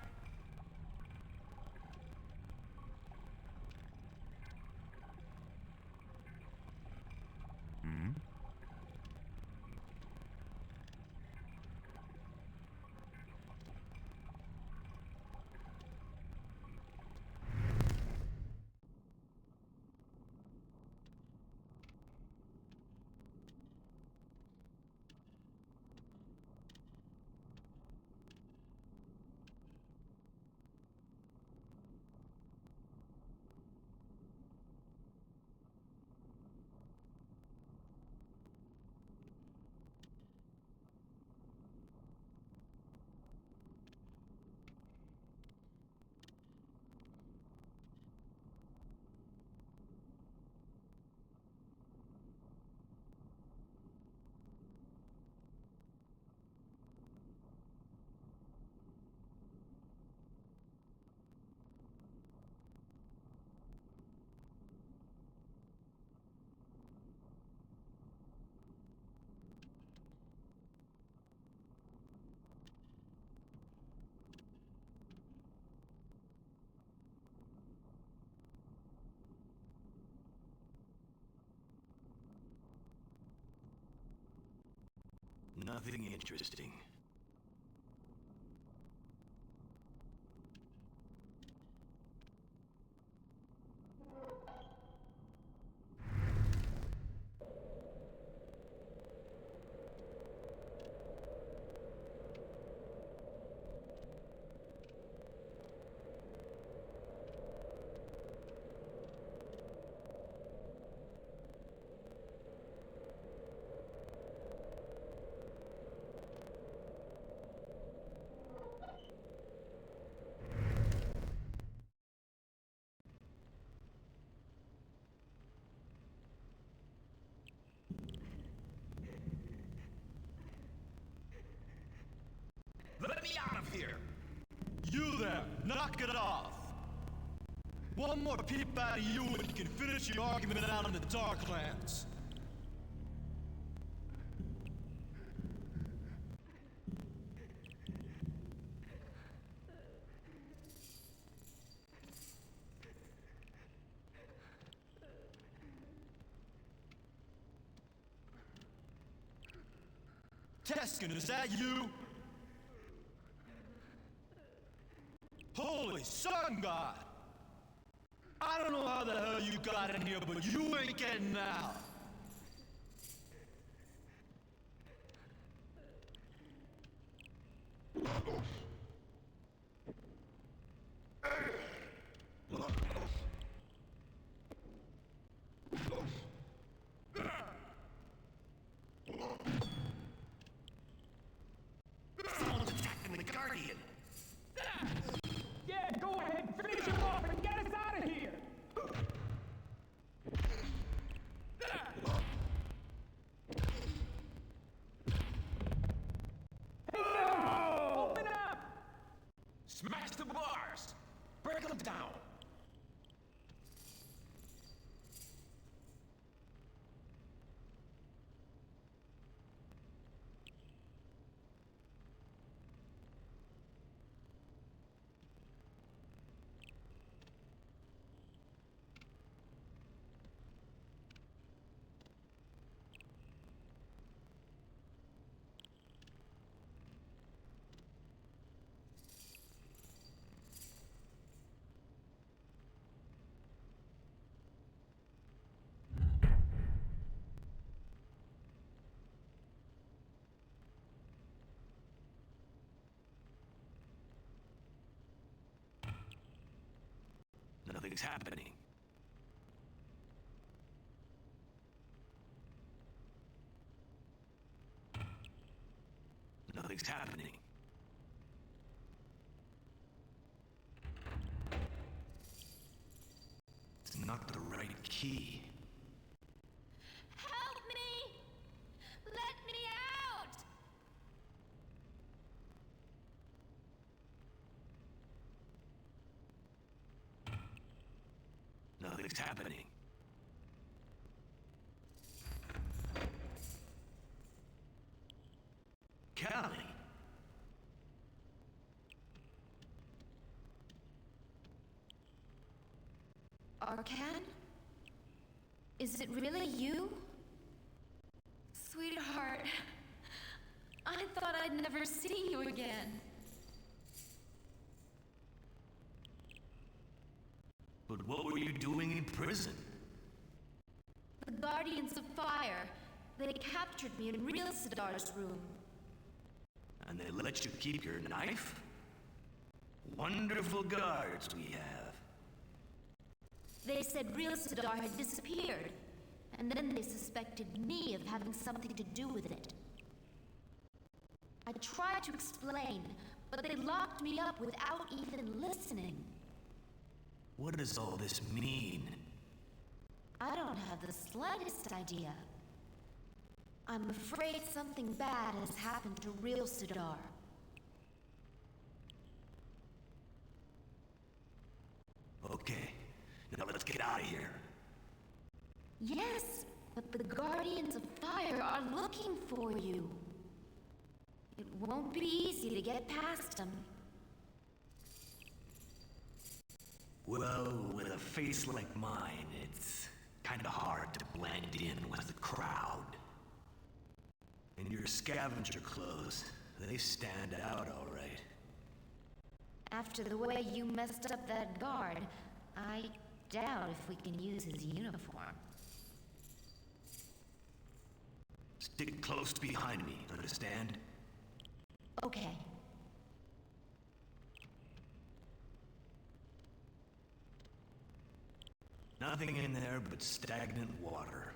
Nothing interesting. Let me out of here! You there! Knock it off! One more peep out of you and you can finish your argument out in the Darklands. Teskin, is that you? Holy sun god! I don't know how the hell you got in here, but you ain't getting out! Someone's attacking the Guardian! Yeah, go ahead, finish him off and get us out of here! Hey, no! Open up! Smash the bars! Break them down! Nothing's happening. Nothing's happening. It's not the right key. Help me! Let me out! Nothing's happening. Callie. Arcan? Is it really you? Sweetheart, I thought I'd never see you again. But what were you doing in prison? The Guardians of Fire. They captured me in Real Sidar's room. And they let you keep your knife? Wonderful guards we have. They said Real Sidar had disappeared, and then they suspected me of having something to do with it. I tried to explain, but they locked me up without even listening. What does all this mean? I don't have the slightest idea. I'm afraid something bad has happened to Real Sidar. Okay, now let's get out of here. Yes, but the Guardians of Fire are looking for you. It won't be easy to get past them. Well, with a face like mine, it's kinda hard to blend in with the crowd. And you're scavenger clothes. They stand out all right. After the way you messed up that guard, I doubt if we can use his uniform. Stick close behind me, understand? Okay. Nothing in there but stagnant water.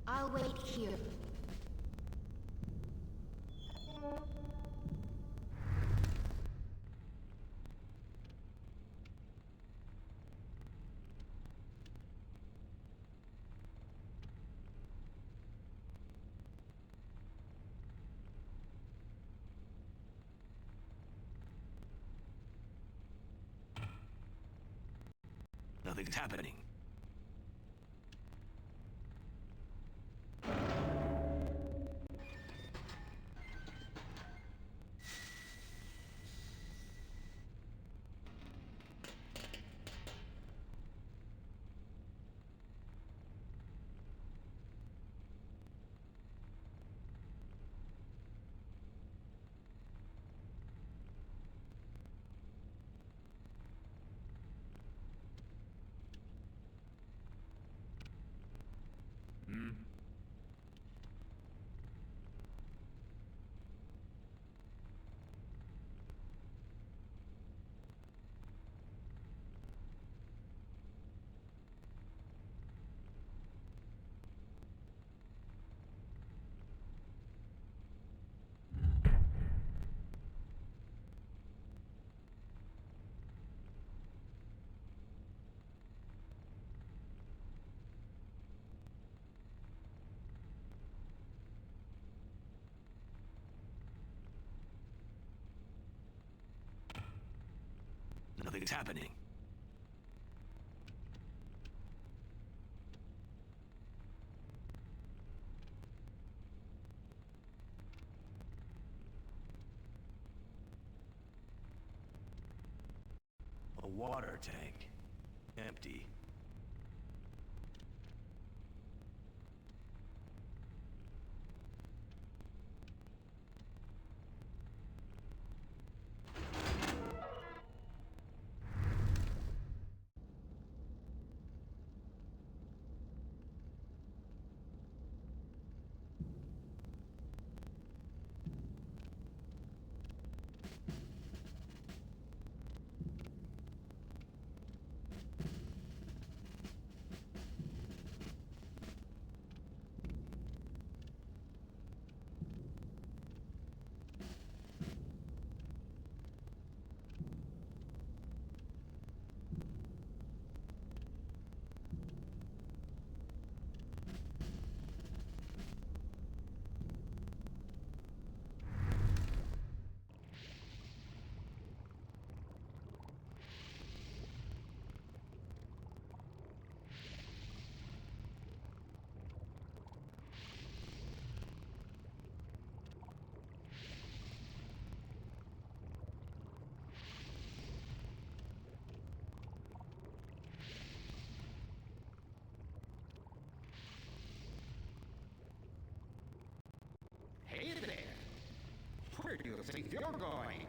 I'll wait here. Nothing's happening. Nothing's happening. A water tank. Empty. do you think you're going?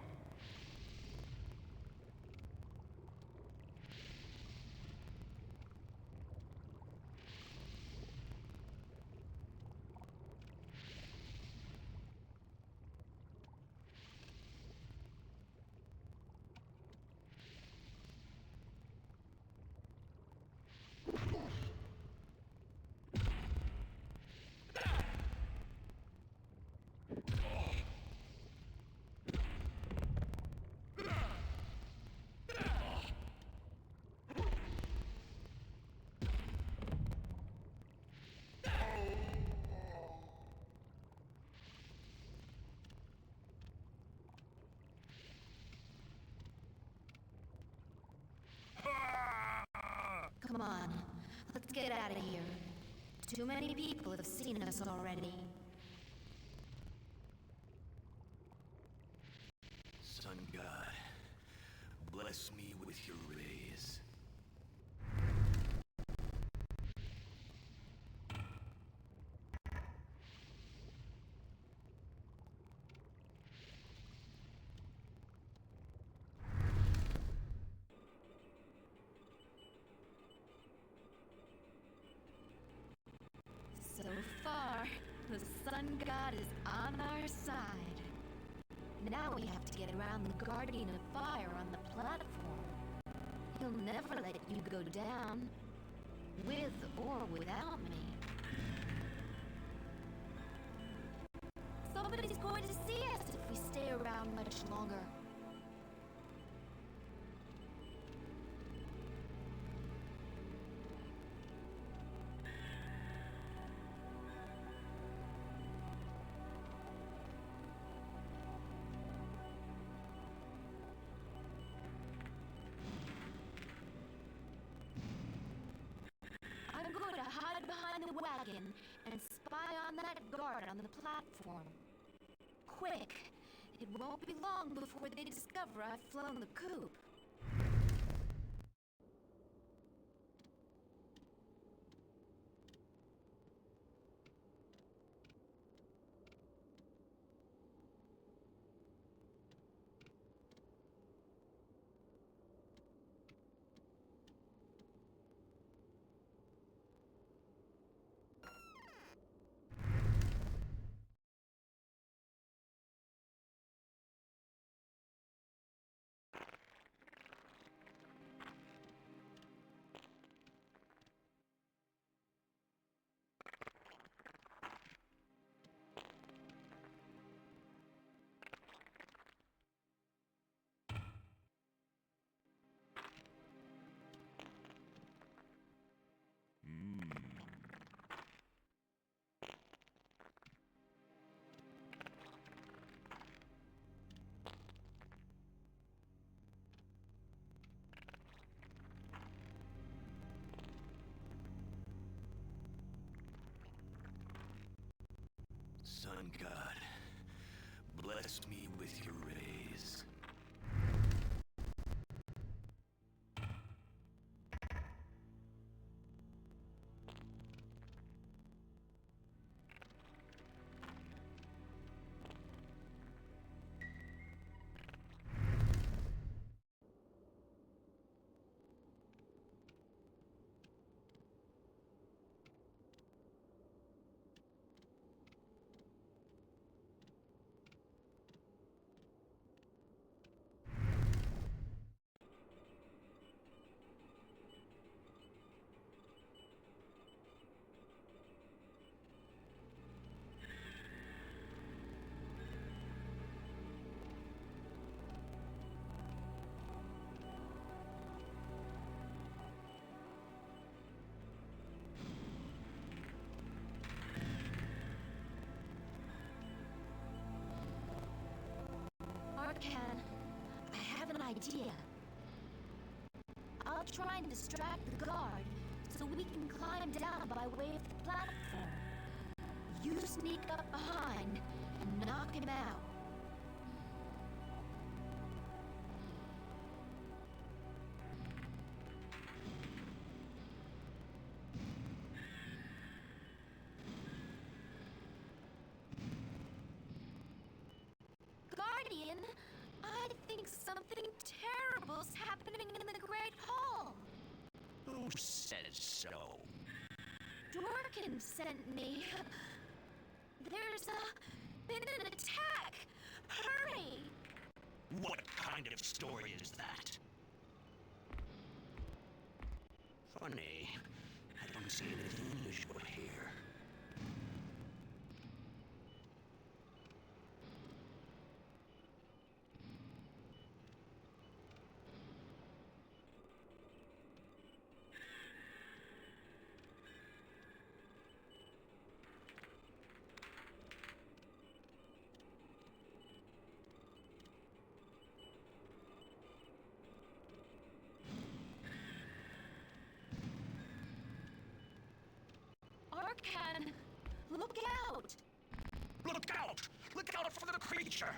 Come on, let's get out of here. Too many people have seen us already. Sun God, bless me with your rays. So far, the Sun God is on our side. Now we have to get around the Guardian of Fire on the platform. He'll never let you go down, with or without me. Somebody's going to see us if we stay around much longer. I'm going to hide behind the wagon and spy on that guard on the platform. Quick! It won't be long before they discover I've flown the coop. Sun God, bless me with your rays. Arcan, I have an idea. I'll try and distract the guard so we can climb down by way of the platform. You sneak up behind and knock him out. Guard! Arkan, I think something terrible's happening in the Great Hall. Who says so? Dorkin sent me. There's been an attack. Hurry! What kind of story is that? Funny, I don't see anything unusual here. Arkan, look out! Look out! Look out for the creature!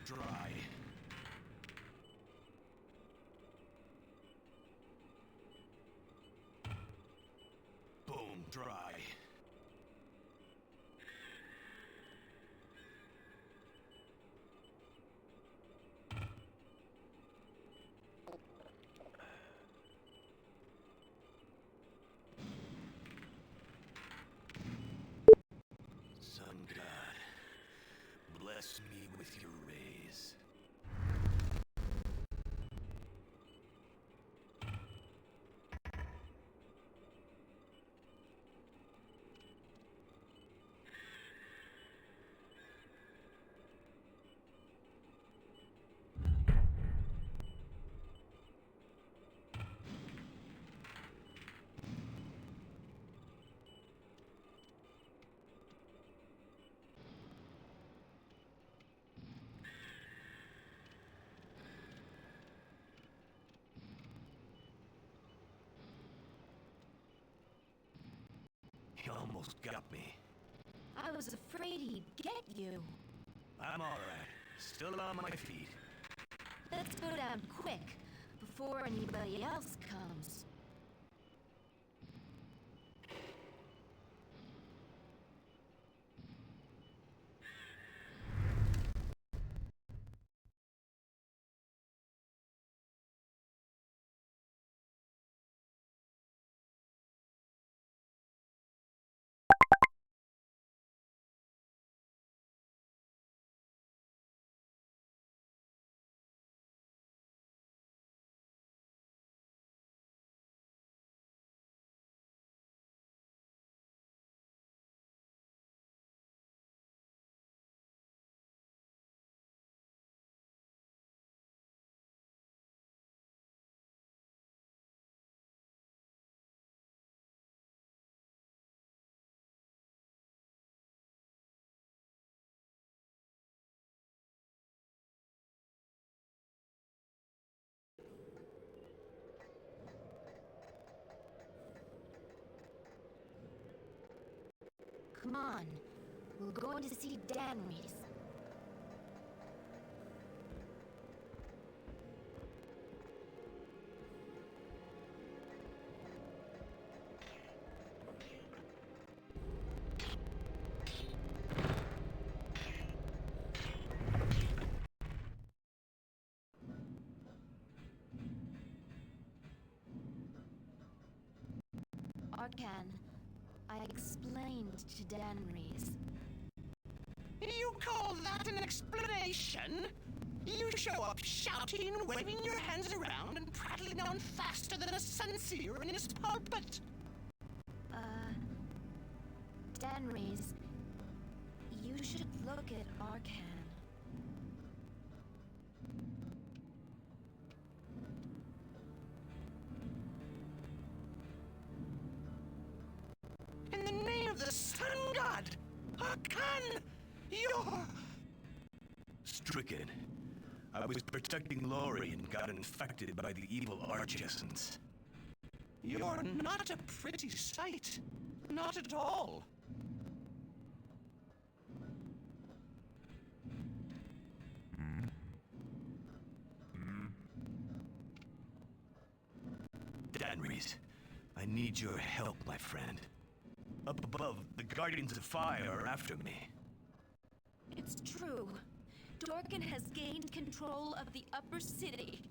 Dry. Boom, dry. bless me with your rays. He almost got me. I was afraid he'd get you. I'm alright. Still on my feet. Let's go down quick, before anybody else comes. Come on. We're going to see Danry's. Arcan, I explained to Danry's. You call that an explanation? You show up shouting, waving your hands around, and prattling on faster than a sun-seer in his pulpit. Danry's, you should look at Arcan. In the name of the sun god, Arcan, you're... Stricken. I was protecting Lori and got infected by the evil Arch-Essence. You're not a pretty sight. Not at all. Danry's, I need your help, my friend. Up above, the Guardians of Fire are after me. It's true. Dorkin has gained control of the upper city.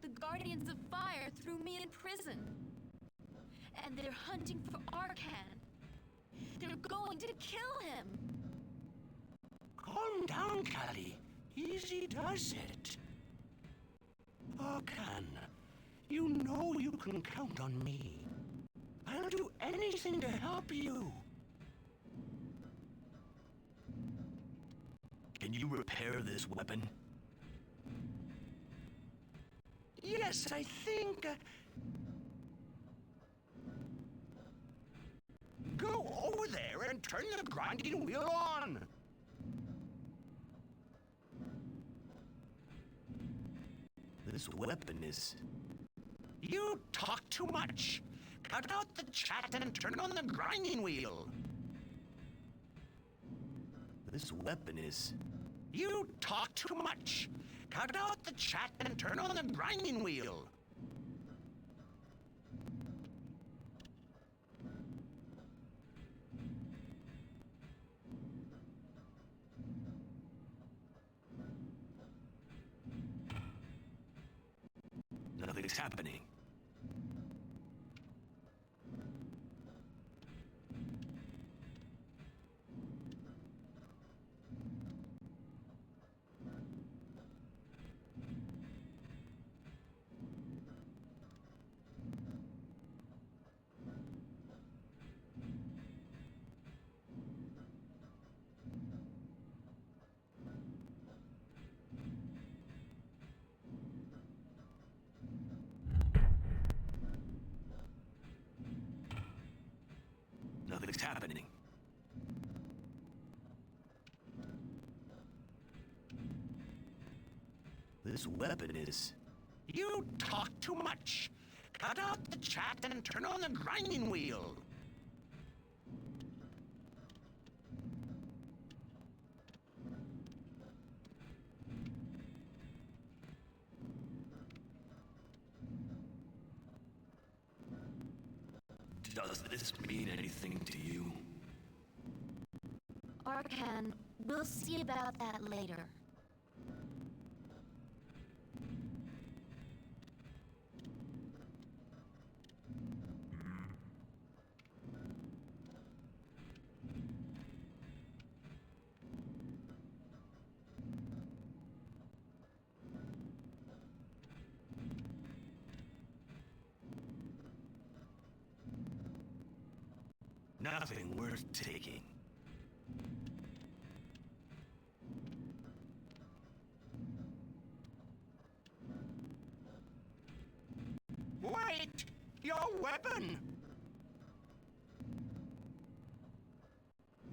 The Guardians of Fire threw me in prison. And they're hunting for Arcan. They're going to kill him. Calm down, Callie. Easy does it. Arcan, you know you can count on me. I'll do anything to help you. Can you repair this weapon? Yes, I think... Go over there and turn the grinding wheel on. This weapon is... You talk too much. Cut out the chat and turn on the grinding wheel. This weapon is... You talk too much. Cut out the chat and turn on the grinding wheel. Nothing's happening. Nothing's happening. This weapon is... You talk too much. Cut out the chat and turn on the grinding wheel. Does this mean anything to you? Arcan, we'll see about that later. Nothing worth taking. Wait! Your weapon!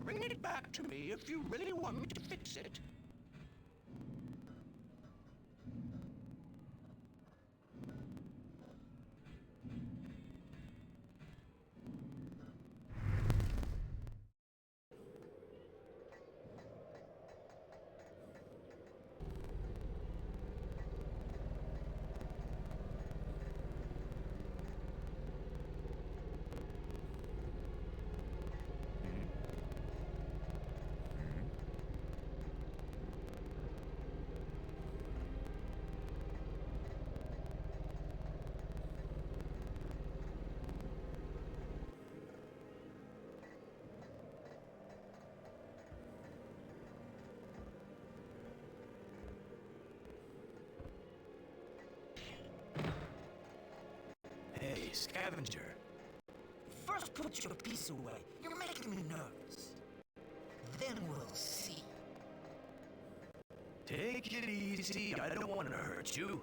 Bring it back to me if you really want me to fix it. Hey, scavenger. First put your piece away. You're making me nervous. Then we'll see. Take it easy. I don't want to hurt you.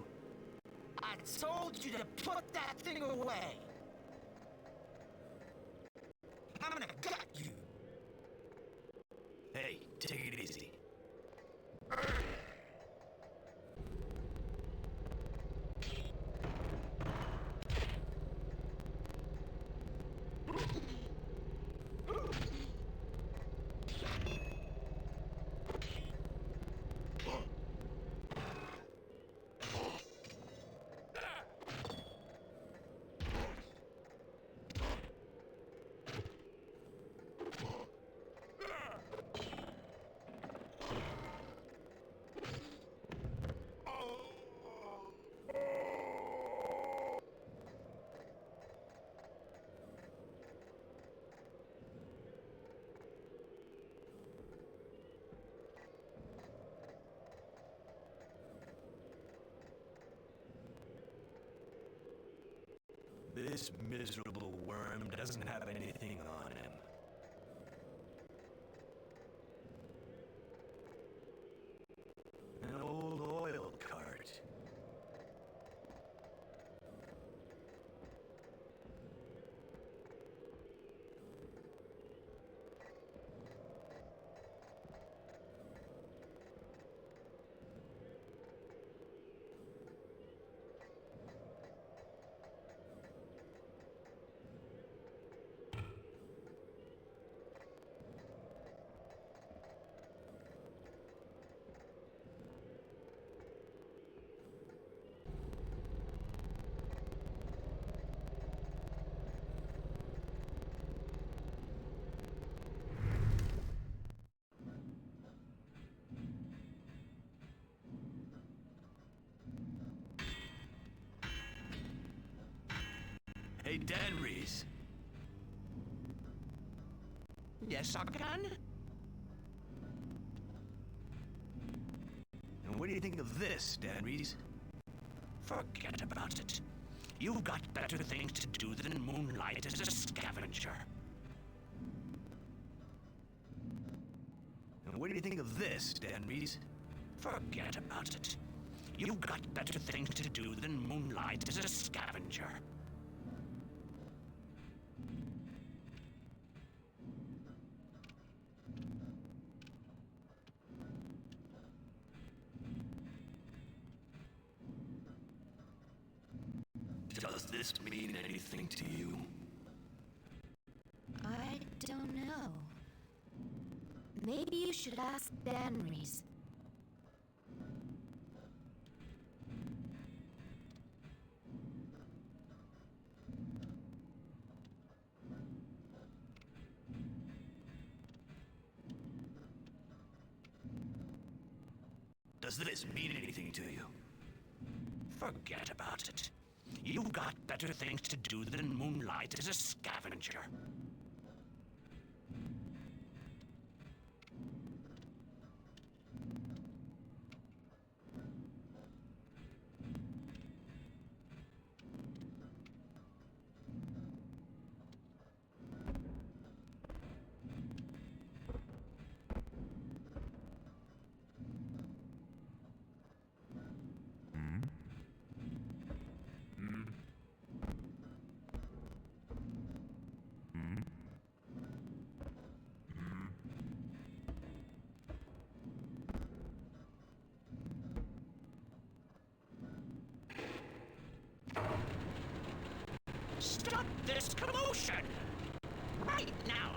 I told you to put that thing away. I'm gonna gut you. Hey, take it easy. This miserable worm doesn't have anything on him. An old oil cart. Hey, Danries. Yes, Arcan? And what do you think of this, Danries? Forget about it. You've got better things to do than moonlight as a scavenger. And what do you think of this, Danries? Forget about it. You've got better things to do than moonlight as a scavenger. Does this mean anything to you? I don't know. Maybe you should ask Danries. Does this mean anything to you? Forget about it. You've got better things to do than moonlight as a scavenger. Stop this commotion! Right now!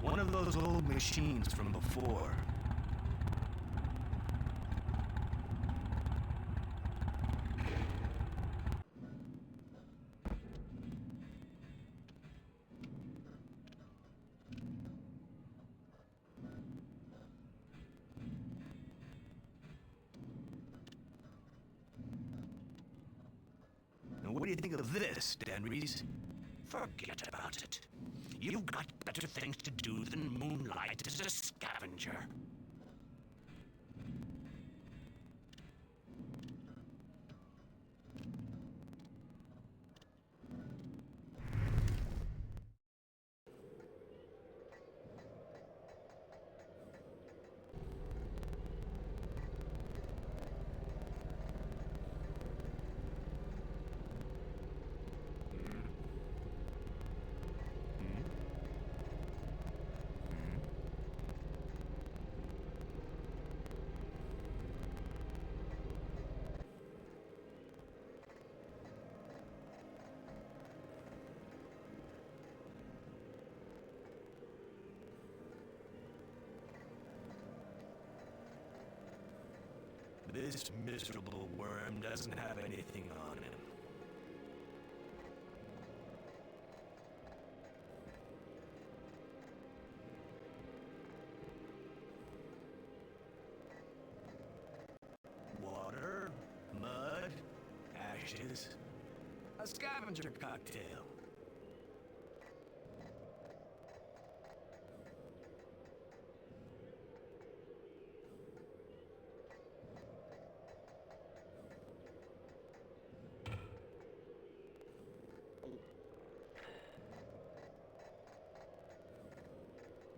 One of those old machines from before. Now, what do you think of this, Danries? Forget about it. You've got better things to do than moonlight as a scavenger. This miserable worm doesn't have anything on him. Water, mud, ashes, a scavenger cocktail.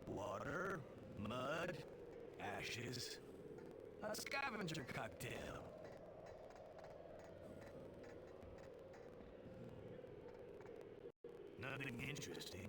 Water, mud, ashes, a scavenger cocktail. Nothing interesting.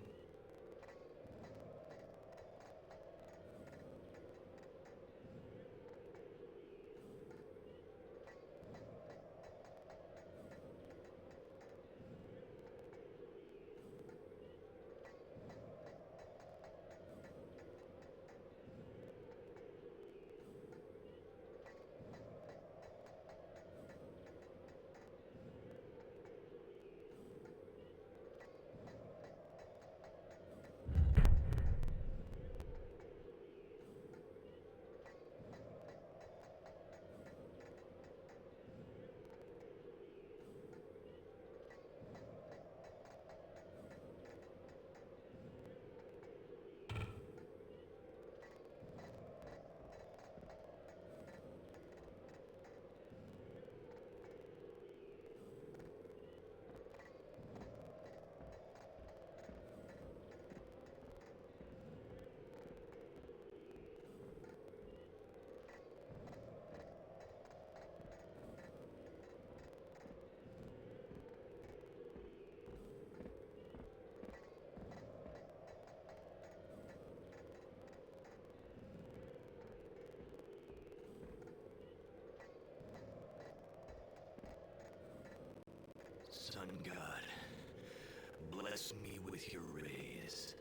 Sun God, bless me with your rays.